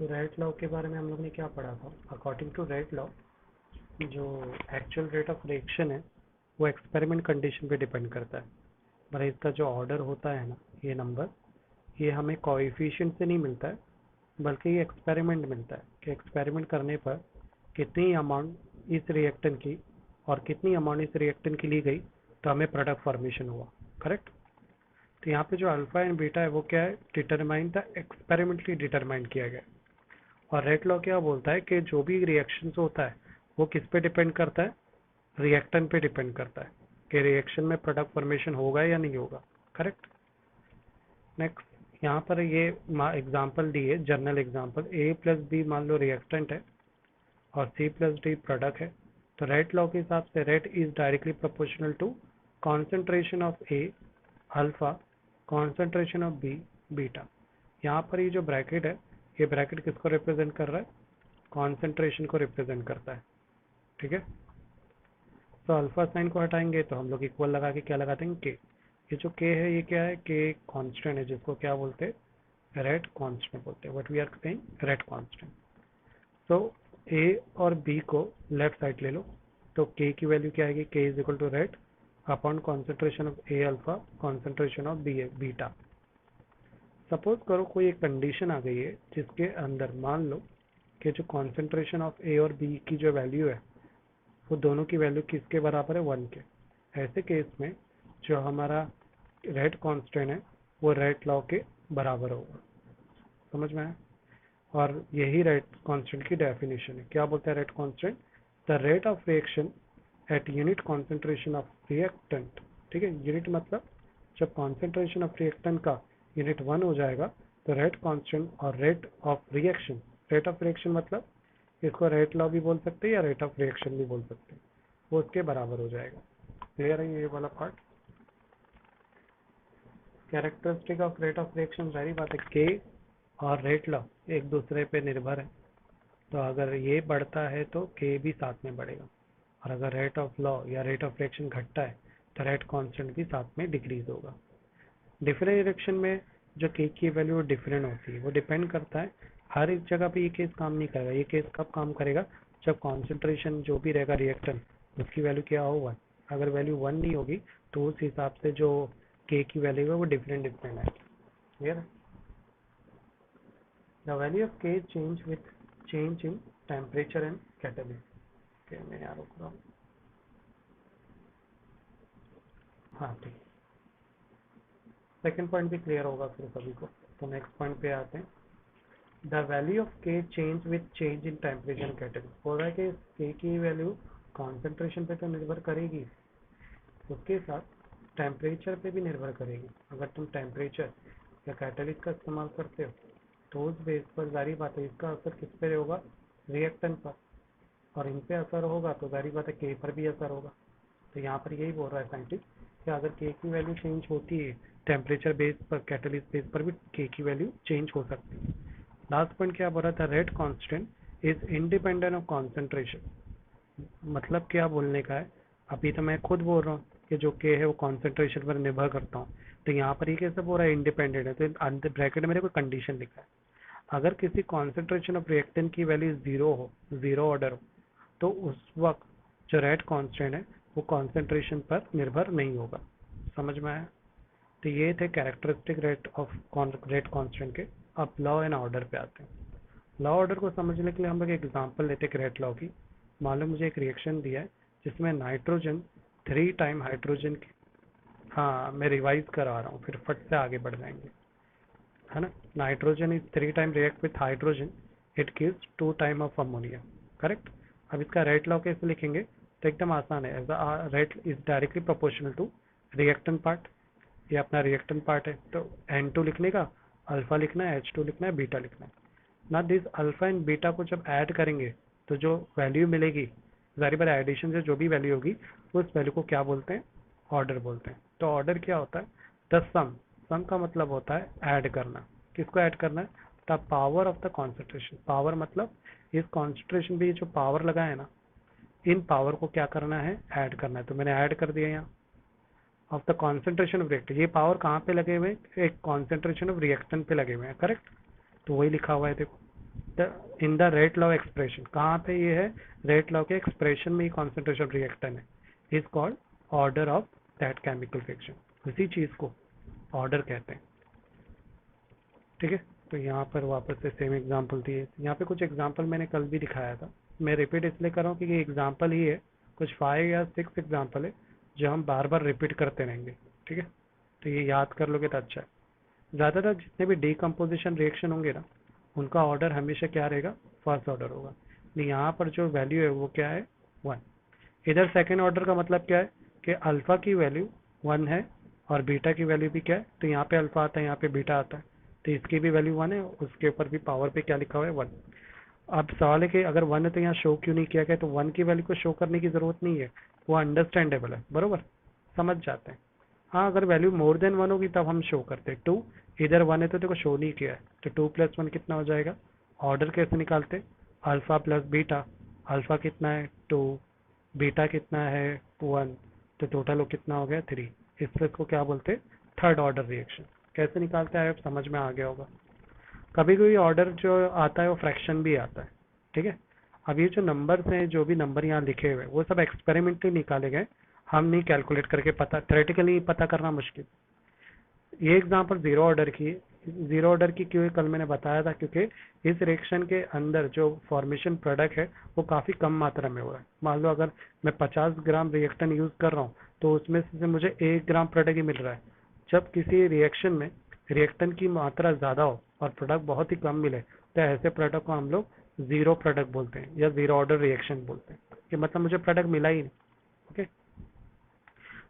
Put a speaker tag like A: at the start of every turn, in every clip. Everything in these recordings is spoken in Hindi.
A: तो रेट लॉ के बारे में हम लोग ने क्या पढ़ा था। अकॉर्डिंग टू रेट लॉ जो एक्चुअल रेट ऑफ रिएक्शन है वो एक्सपेरिमेंट कंडीशन पे डिपेंड करता है। पर इसका जो ऑर्डर होता है ना, ये नंबर, ये हमें कोएफिशिएंट से नहीं मिलता है, बल्कि ये एक्सपेरिमेंट मिलता है कि एक्सपेरिमेंट करने पर कितनी अमाउंट इस रिएक्टेंट की और कितनी अमाउंट इस रिएक्टेंट की ली गई तो हमें प्रोडक्ट फॉर्मेशन हुआ। करेक्ट। तो यहाँ पे जो अल्फा एंड बीटा है वो क्या है, डिटरमाइन था, एक्सपेरिमेंटली डिटरमाइन किया गया। और रेट लॉ क्या बोलता है कि जो भी रिएक्शन होता है वो किस पे डिपेंड करता है, रिएक्टेंट पे डिपेंड करता है कि रिएक्शन में प्रोडक्ट फॉर्मेशन होगा या नहीं होगा। करेक्ट। नेक्स्ट यहाँ पर ये एग्जांपल दिए, जनरल एग्जांपल, ए प्लस बी मान लो रिएक्टेंट है और सी प्लस डी प्रोडक्ट है। तो रेट लॉ के हिसाब से rate is directly proportional to concentration of A alpha, concentration of B beta. यहाँ पर ये जो ब्रैकेट है, ये ब्रैकेट किसको रिप्रेजेंट कर रहा है, कॉन्सेंट्रेशन को रिप्रेजेंट करता है। ठीक है। तो अल्फा साइन को हटाएंगे तो हम लोग इक्वल लगा के क्या लगा देंगे, के। ये जो के है ये क्या है, के कांस्टेंट है, जिसको क्या बोलते हैं, रेट कांस्टेंट बोलते हैं। What we are saying, rate constant. तो ए और बी को लेफ्ट साइड ले लो, तो के की वैल्यू क्या आएगी, k is equal to rate upon concentration of A alpha, concentration of B beta. Suppose करो कोई एक कंडीशन आ गई है जिसके अंदर मान लो कि जो कॉन्सेंट्रेशन ऑफ ए और बी की जो वैल्यू है वो दोनों की वैल्यू किसके बराबर है, 1 के। ऐसे केस में जो हमारा रेट कांस्टेंट है वो रेट लॉ के बराबर होगा। समझ में आया। और यही रेट कांस्टेंट की डेफिनेशन है। क्या बोलता है rate constant, the rate of reaction at unit concentration of reactant. ठीक है, यूनिट मतलब जब कॉन्सेंट्रेशन ऑफ रिएक्टेंट का यूनिट 1 हो जाएगा तो रेट कांस्टेंट और rate of reaction, rate of reaction मतलब इसको रेट लॉ भी बोल सकते हैं या रेट ऑफ रिएक्शन भी बोल सकते हैं, वो उसके बराबर हो जाएगा। क्लियर है ये वाला part. Characteristic of rate of reaction, सारी बात है, के और रेट लॉ एक दूसरे पे निर्भर है। तो अगर ये बढ़ता है तो के भी साथ में बढ़ेगा, और अगर रेट ऑफ लॉ या रेट ऑफ रिएक्शन घटता है तो रेट कांस्टेंट भी साथ में डिक्रीज होगा। डिफरेंट रिएक्शन में जो के की वैल्यू डिफरेंट होती है, वो डिपेंड करता है, हर एक जगह पे ये केस काम नहीं करेगा। ये केस कब काम करेगा, जब कॉन्सेंट्रेशन जो भी रहेगा रिएक्टेंट उसकी वैल्यू क्या हो, 1। अगर वैल्यू 1 नहीं होगी तो उस हिसाब से जो के की वैल्यू है वो डिफरेंट डिफरेंट है। क्लियर। द वैल्यू ऑफ के change with change in temperature and catalyst. मैं यहाँ रुक रहा हूँ। हाँ ठीक। सेकेंड पॉइंट भी क्लियर होगा फिर सभी को। तो नेक्स्ट पॉइंट पे आते हैं। द वैल्यू ऑफ के change with change in temperature and catalyst. बोल रहा है कि के की वैल्यू कॉन्सेंट्रेशन पे तो निर्भर करेगी, उसके साथ टेम्परेचर पे भी निर्भर करेगी। अगर तुम टेम्परेचर या कैटालिस्ट का इस्तेमाल करते हो तो उस बेस पर जारी बात है इसका असर किस पे होगा, रिएक्टेंट पर, और इन पे असर होगा तो जारी बात है के पर भी असर होगा। तो यहाँ पर यही बोल रहा है साइंटिस्ट कि अगर के की वैल्यू चेंज होती है टेम्परेचर बेस पर, कैटालिस्ट बेस पर भी के की वैल्यू चेंज हो सकती है। लास्ट पॉइंट क्या बोल रहा था, rate constant is independent of concentration. मतलब क्या बोलने का है, अभी तो मैं खुद बोल रहा हूँ कि जो के है वो कॉन्सेंट्रेशन पर निर्भर करता हूँ, तो यहाँ पर ये कैसे बोल रहा है इंडिपेंडेंट है, तो अंदर ब्रैकेट में मेरे को कंडीशन लिखा है। अगर किसी कॉन्सेंट्रेशन ऑफ रिएक्टेंट की वैल्यू 0 हो, 0 ऑर्डर हो, तो उस वक्त जो रेट कांस्टेंट है वो कॉन्सेंट्रेशन पर निर्भर नहीं होगा। समझ में आया। तो ये थे कैरेक्टरिस्टिक रेट कांस्टेंट के। अब लॉ एंड ऑर्डर पे आते हैं। लॉ ऑर्डर को समझने के लिए हम लोग एग्जांपल लेते हैं रेट लॉ की। मान लो मुझे एक रिएक्शन दिया है जिसमें नाइट्रोजन 3 टाइम हाइड्रोजन की, हाँ मैं रिवाइज करा रहा हूँ फिर फट से आगे बढ़ जाएंगे, है ना। Nitrogen is 3 time react with hydrogen, it gives 2 time of ammonia. Correct. अब इसका रेट लॉ कैसे लिखेंगे, तो एकदम आसान है। Rate is directly proportional to reactant part, ये अपना रिएक्टेंट पार्ट है, तो N2 लिखने का, अल्फा लिखना है, H2 लिखना है, बीटा लिखना है ना। दिस अल्फा एंड बीटा को जब ऐड करेंगे तो जो वैल्यू मिलेगी, जारी बार एडिशन से जो भी वैल्यू होगी उस वैल्यू को क्या बोलते हैं, ऑर्डर बोलते हैं। तो ऑर्डर क्या होता है, द सम। सम का मतलब होता है ऐड करना। किसको ऐड करना है, the power of the concentration. Power मतलब इस कॉन्सेंट्रेशन पे जो पावर लगा है ना, इन पावर को क्या करना है, ऐड करना है। तो मैंने ऐड कर दिया यहाँ of the concentration of reactant. ये पावर कहाँ पे लगे हुए हैं, एक कॉन्सेंट्रेशन ऑफ रिएक्टेंट पे लगे हुए हैं। करेक्ट। तो वही लिखा हुआ है देखो, in the rate law expression, कहाँ पे ये है, रेट लॉ के एक्सप्रेशन में कॉन्सेंट्रेशन रिएक्टेंट है, is called order of that chemical reaction. उसी चीज को ऑर्डर कहते हैं। ठीक है, तो यहाँ पर वापस से सेम एग्जांपल दिए। यहाँ पे कुछ एग्जांपल मैंने कल भी दिखाया था, मैं रिपीट इसलिए कर रहा हूँ कि ये एग्जांपल ही है, कुछ 5 या 6 एग्जांपल है जो हम बार बार रिपीट करते रहेंगे। ठीक है, तो ये याद कर लोगे तो अच्छा है। ज़्यादातर जितने भी डीकम्पोजिशन रिएक्शन होंगे ना, उनका ऑर्डर हमेशा क्या रहेगा, फर्स्ट ऑर्डर होगा। नहीं, यहाँ पर जो वैल्यू है वो क्या है, 1। इधर सेकेंड ऑर्डर का मतलब क्या है कि अल्फा की वैल्यू 1 है और बीटा की वैल्यू भी क्या है, तो यहाँ पे अल्फा आता है, यहाँ पे बीटा आता है, तो इसकी भी वैल्यू 1 है, उसके ऊपर भी पावर पे क्या लिखा हुआ है, 1। अब सवाल है कि अगर 1 है तो यहाँ शो क्यों नहीं किया गया, तो 1 की वैल्यू को शो करने की जरूरत नहीं है, वो अंडरस्टैंडेबल है, बरोबर, समझ जाते हैं। हाँ, अगर वैल्यू मोर देन 1 होगी तब हम शो करते हैं। 2 इधर 1 है तो देखो शो नहीं किया है, तो 2 + 1 कितना हो जाएगा। ऑर्डर कैसे निकालते, अल्फा प्लस बीटा, अल्फा कितना है 2, बीटा कितना है 1, तो टोटल वो कितना हो गया 3। इसलिए इसको क्या बोलते हैं, थर्ड ऑर्डर रिएक्शन। कैसे निकालते हैं, आप समझ में आ गया होगा। कभी कोई ऑर्डर जो आता है वो फ्रैक्शन भी आता है। ठीक है, अब ये जो नंबर्स हैं, जो भी नंबर यहाँ लिखे हुए वो सब एक्सपेरिमेंटली निकाले गए, हम नहीं कैलकुलेट करके पता, थ्योरेटिकली पता करना मुश्किल। ये एग्जांपल जीरो ऑर्डर की, जीरो ऑर्डर की क्यों कल मैंने बताया था, क्योंकि इस रिएक्शन के अंदर जो फॉर्मेशन प्रोडक्ट है वो काफ़ी कम मात्रा में हो रहा है। मान लो अगर मैं 50 ग्राम रिएक्टेंट यूज़ कर रहा हूँ तो उसमें से मुझे 1 ग्राम प्रोडक्ट ही मिल रहा है। जब किसी रिएक्शन में रिएक्टेंट की मात्रा ज़्यादा हो और प्रोडक्ट बहुत ही कम मिले तो ऐसे प्रोडक्ट को हम लोग जीरो प्रोडक्ट बोलते हैं या जीरो ऑर्डर रिएक्शन बोलते हैं, कि मतलब मुझे प्रोडक्ट मिला ही नहीं। ओके,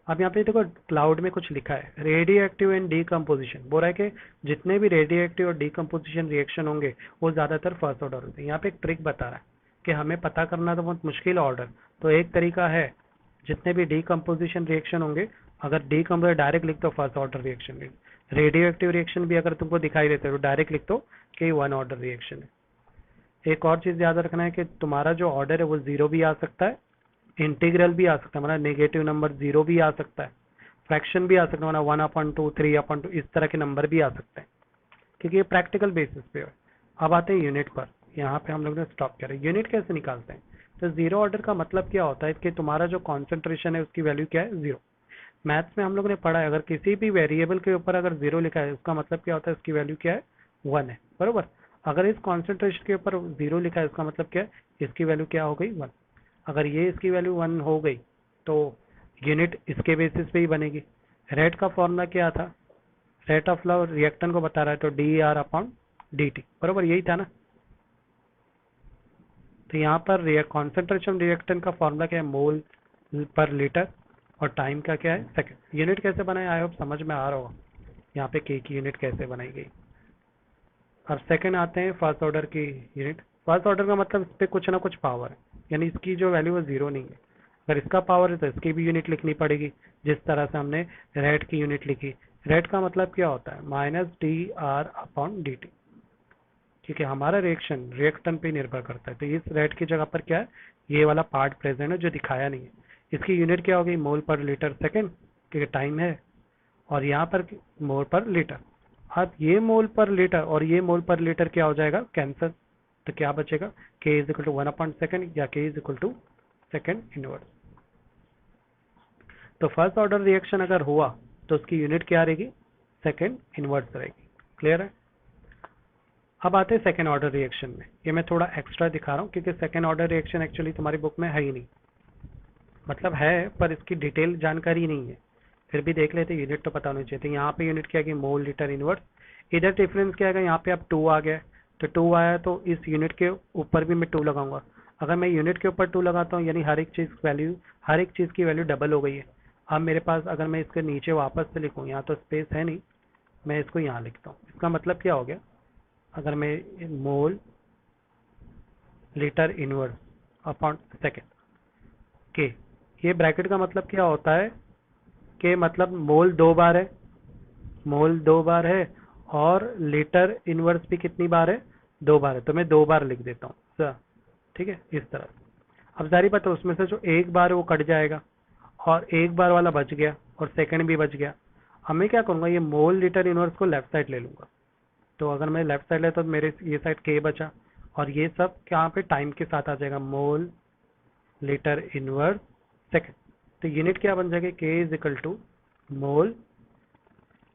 A: अब यहाँ पे देखो क्लाउड में कुछ लिखा है, रेडियो एक्टिव एंड डीकम्पोजिशन, बोल रहा है कि जितने भी रेडियो एक्टिव और डीकम्पोजिशन रिएक्शन होंगे वो ज्यादातर फर्स्ट ऑर्डर होते हैं। यहाँ पे एक ट्रिक बता रहा है कि हमें पता करना तो बहुत मुश्किल ऑर्डर, तो एक तरीका है, जितने भी डीकम्पोजिशन रिएक्शन होंगे, अगर डीकम्पोज डायरेक्ट लिख दो first order reaction. Radio active reaction भी अगर तुमको दिखाई देते हो तो डायरेक्ट लिख दो कि 1 ऑर्डर रिएक्शन है। एक और चीज याद रखना है कि तुम्हारा जो ऑर्डर है वो जीरो भी आ सकता है, इंटीग्रल भी आ सकता है, मतलब नेगेटिव नंबर जीरो भी आ सकता है, फ्रैक्शन भी आ सकता है, मतलब 1/2, 3/2, इस तरह के नंबर भी आ सकते हैं, क्योंकि ये प्रैक्टिकल बेसिस पे है। अब आते हैं यूनिट पर, यहाँ पे हम लोग ने स्टॉप किया है। यूनिट कैसे निकालते हैं, तो जीरो ऑर्डर का मतलब क्या होता है कि तुम्हारा जो कॉन्सेंट्रेशन है उसकी वैल्यू क्या है, जीरो। मैथ्स में हम लोग ने पढ़ा है, अगर किसी भी वेरिएबल के ऊपर अगर जीरो लिखा है उसका मतलब क्या होता है, उसकी वैल्यू क्या है, 1 है, बरोबर। अगर इस कॉन्सेंट्रेशन के ऊपर जीरो लिखा है उसका मतलब क्या है, इसकी वैल्यू क्या हो गई, 1। अगर ये इसकी वैल्यू 1 हो गई तो यूनिट इसके बेसिस पे ही बनेगी। रेट का फॉर्मूला क्या था, रेट ऑफ फ्लो रिएक्टेंट को बता रहा है तो dR/dt, बरोबर यही था ना। तो यहाँ पर कॉन्सेंट्रेशन रिएक्टेंट का फॉर्मूला क्या है, मोल पर लीटर, और टाइम का क्या है, सेकंड। यूनिट कैसे बनाए, आई होप समझ में आ रहा होगा यहाँ पे के की यूनिट कैसे बनाई गई। अब सेकंड आते हैं फर्स्ट ऑर्डर की यूनिट। फर्स्ट ऑर्डर का मतलब इस पे कुछ ना कुछ पावर है, यानी इसकी जो वैल्यू है जीरो नहीं है। अगर इसका पावर है तो इसकी भी यूनिट लिखनी पड़ेगी, जिस तरह से हमने रेट की यूनिट लिखी। रेट का मतलब क्या होता है, -dR/dt, क्योंकि हमारा रिएक्शन रिएक्टेंट पे निर्भर करता है। तो इस रेट की जगह पर क्या है, ये वाला पार्ट प्रेजेंट है जो दिखाया नहीं है। इसकी यूनिट क्या होगी, मोल पर लीटर सेकेंड, क्योंकि टाइम है, और यहाँ पर मोल पर लीटर। अब ये मोल पर लीटर और ये मोल पर लीटर क्या हो जाएगा, कैंसर, तो क्या बचेगा, k = 1/2 या k = सेकेंड इनवर्स। तो फर्स्ट ऑर्डर रिएक्शन अगर हुआ तो उसकी यूनिट क्या रहेगी, सेकेंड इनवर्स रहेगी। क्लियर है। अब आते हैं सेकेंड ऑर्डर रिएक्शन में। ये मैं थोड़ा एक्स्ट्रा दिखा रहा हूँ क्योंकि सेकेंड ऑर्डर रिएक्शन एक्चुअली तुम्हारी बुक में है ही नहीं, मतलब है पर इसकी डिटेल जानकारी नहीं है, फिर भी देख लेते, यूनिट तो पता होनी चाहिए। तो यहाँ पे यूनिट क्या है, मोल लीटर इनवर्स। इधर डिफरेंस क्या है, यहाँ पे अब 2 आ गया, तो 2 आया तो इस यूनिट के ऊपर भी मैं 2 लगाऊंगा। अगर मैं यूनिट के ऊपर 2 लगाता हूँ यानी हर एक चीज की वैल्यू डबल हो गई है। अब मेरे पास अगर मैं इसके नीचे वापस से लिखूँ, यहाँ तो स्पेस है नहीं, मैं इसको यहाँ लिखता हूँ। इसका मतलब क्या हो गया, अगर मैं मोल लीटर इनवर्स अपॉन सेकेंड के, ये ब्रैकेट का मतलब क्या होता है कि मतलब मोल 2 बार है, मोल 2 बार है, और लीटर इनवर्स भी कितनी बार है, 2 बार है, तो मैं 2 बार लिख देता हूँ। ठीक है, इस तरह। अब सारी बात है, उसमें से जो 1 बार है वो कट जाएगा और 1 बार वाला बच गया और सेकंड भी बच गया। अब मैं क्या करूंगा, ये मोल लीटर इनवर्स को लेफ्ट साइड ले लूंगा। तो अगर मैं लेफ्ट साइड ले तो मेरे ये साइड के बचा, और ये सब यहाँ पे टाइम के साथ आ जाएगा, मोल लीटर इनवर्स सेकेंड। तो यूनिट क्या बन जाएगी, k is equal to mole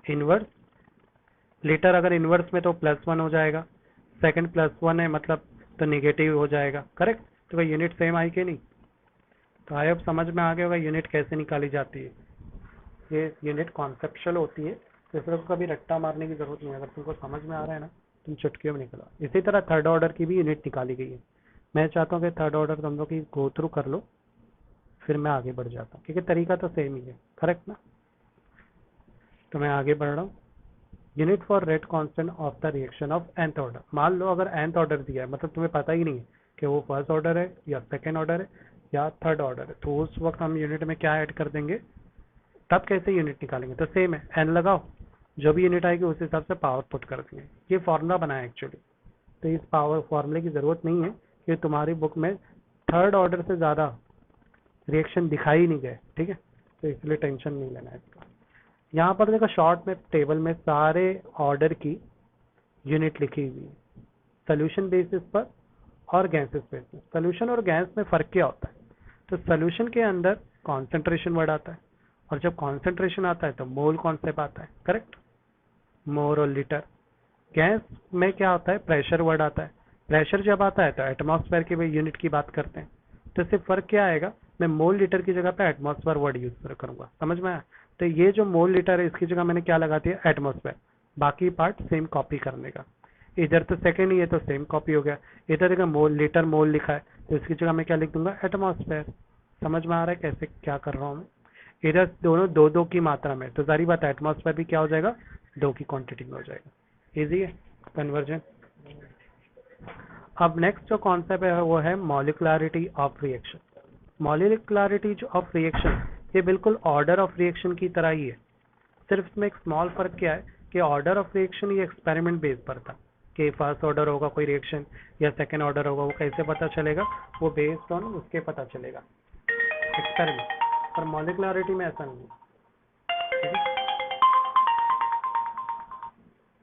A: inverse litre, अगर इनवर्स में तो +1 हो जाएगा, सेकंड +1 है मतलब तो निगेटिव हो जाएगा, करेक्ट। तो भाई यूनिट सेम आई कि नहीं। तो आई अब समझ में आ गया होगा यूनिट कैसे निकाली जाती है। ये यूनिट कॉन्सेप्चुअल होती है, तो इसमें कभी रट्टा मारने की जरूरत नहीं है। अगर तुमको समझ में आ रहा है ना, तुम चुटकियों में निकला। इसी तरह थर्ड ऑर्डर की भी यूनिट निकाली गई है। मैं चाहता हूँ कि थर्ड ऑर्डर तुम लोग की गो थ्रू कर लो, फिर मैं आगे बढ़ जाता हूँ, क्योंकि तरीका तो सेम ही है, करेक्ट ना। तो मैं आगे बढ़ रहा हूँ। Unit for rate constant of the reaction of nth order. मान लो अगर nth ऑर्डर दिया है, मतलब तुम्हें पता ही नहीं है कि वो फर्स्ट ऑर्डर है या सेकेंड ऑर्डर है या थर्ड ऑर्डर है, तो उस वक्त हम यूनिट में क्या ऐड कर देंगे, तब कैसे यूनिट निकालेंगे। तो सेम है, n लगाओ, जो भी यूनिट आएगी उस हिसाब से पावर पुट कर देंगे। ये फॉर्मूला बना है एक्चुअली, तो इस पावर फॉर्मूले की जरूरत नहीं है, कि तुम्हारी बुक में थर्ड ऑर्डर से ज्यादा रिएक्शन दिखाई नहीं गए, ठीक है। तो इसलिए टेंशन नहीं लेना है इसका। यहाँ पर देखो शॉर्ट में टेबल में सारे ऑर्डर की यूनिट लिखी हुई है, सोल्यूशन बेसिस पर और गैसेस बेसिस। सोल्यूशन और गैस में फर्क क्या होता है, तो सोल्यूशन के अंदर कॉन्सेंट्रेशन वर्ड आता है, और जब कॉन्सेंट्रेशन आता है तो मोल कॉन्सेप्ट आता है, करेक्ट, मोल और लीटर। गैस में क्या होता है, प्रेशर वर्ड आता है। प्रेशर जब आता है तो एटमॉस्फेयर की यूनिट की बात करते हैं। तो इससे फर्क क्या आएगा, मैं मोल लीटर की जगह पे एटमॉस्फेयर वर्ड यूज करूंगा, समझ में आया। तो ये जो मोल लीटर है इसकी जगह मैंने क्या लगा दिया, एटमॉस्फेयर। बाकी पार्ट सेम कॉपी करने का। इधर तो सेकेंड ही है तो सेम कॉपी हो गया। इधर देखा मोल लीटर मोल लिखा है, तो इसकी जगह मैं क्या लिख दूंगा, एटमॉस्फेयर। समझ में आ रहा है कैसे क्या कर रहा हूँ मैं। इधर दोनों दो दो की मात्रा में, तो सारी बात एटमॉस्फेयर भी क्या हो जाएगा, 2 की क्वांटिटी में हो जाएगा। इजी है कन्वर्जन। अब नेक्स्ट जो कॉन्सेप्ट है वो है molecularity of reaction. Molecularity of reaction ये बिल्कुल ऑर्डर ऑफ रिएक्शन की तरह ही है, सिर्फ इसमें एक स्मॉल फर्क क्या है कि ऑर्डर ऑफ रिएक्शन ये एक्सपेरिमेंट बेस पर था, कि फर्स्ट ऑर्डर होगा कोई रिएक्शन या सेकेंड ऑर्डर होगा, वो कैसे पता चलेगा, वो बेस्ड ऑन उसके पता चलेगा एक्सपेरिमेंट। पर मॉलिकुलरिटी में ऐसा नहीं है, ठीक है।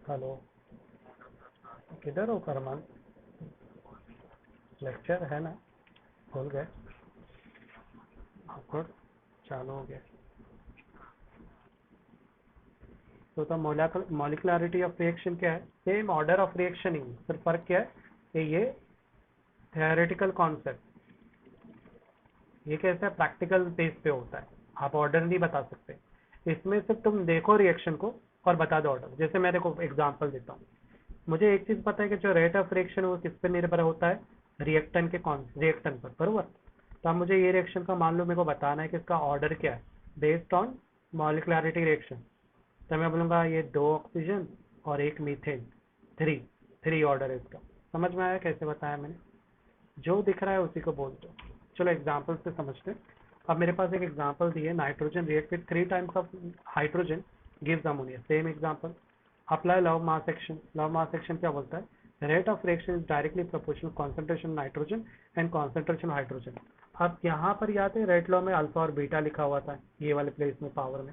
A: हेलो, किधर हो करमान, लेक्चर है ना, भूल गए, गुड, चालू हो गया। तो मॉलिकुलरिटी ऑफ रिएक्शन क्या है, सेम ऑर्डर ऑफ रिएक्शन ही, सिर्फ फर्क क्या है कि ये थियोरेटिकल कॉन्सेप्ट, ये कैसे प्रैक्टिकल बेस पे होता है, आप ऑर्डर नहीं बता सकते। इसमें सिर्फ तुम देखो रिएक्शन को और बता दो ऑर्डर। जैसे मैं देखो एग्जांपल देता हूँ, मुझे एक चीज पता है कि जो रेट ऑफ रिएक्शन है वो किस पे निर्भर होता है, रिएक्टेंट के रिएक्टेंट पर, बरोबर। तो अब मुझे ये रिएक्शन का मान लो मेरे को बताना है कि इसका ऑर्डर क्या है बेस्ड ऑन मॉलिकुलरिटी रिएक्शन। तो मैं बोलूंगा ये 2 ऑक्सीजन और 1 मीथेन, थ्री थ्री ऑर्डर है इसका। समझ में आया कैसे बताया मैंने, जो दिख रहा है उसी को बोल दो। चलो एग्जाम्पल से समझते हैं। अब मेरे पास एक एग्जाम्पल दी है, nitrogen react with 3 times of hydrogen gives ammonia, same example. Apply law of mass action. Law of mass action क्या बोलता है, rate of reaction is directly proportional concentration nitrogen and concentration hydrogen. अब यहाँ पर याद है रेट लॉ में अल्फा और बीटा लिखा हुआ था, ये वाले प्लेस में पावर में।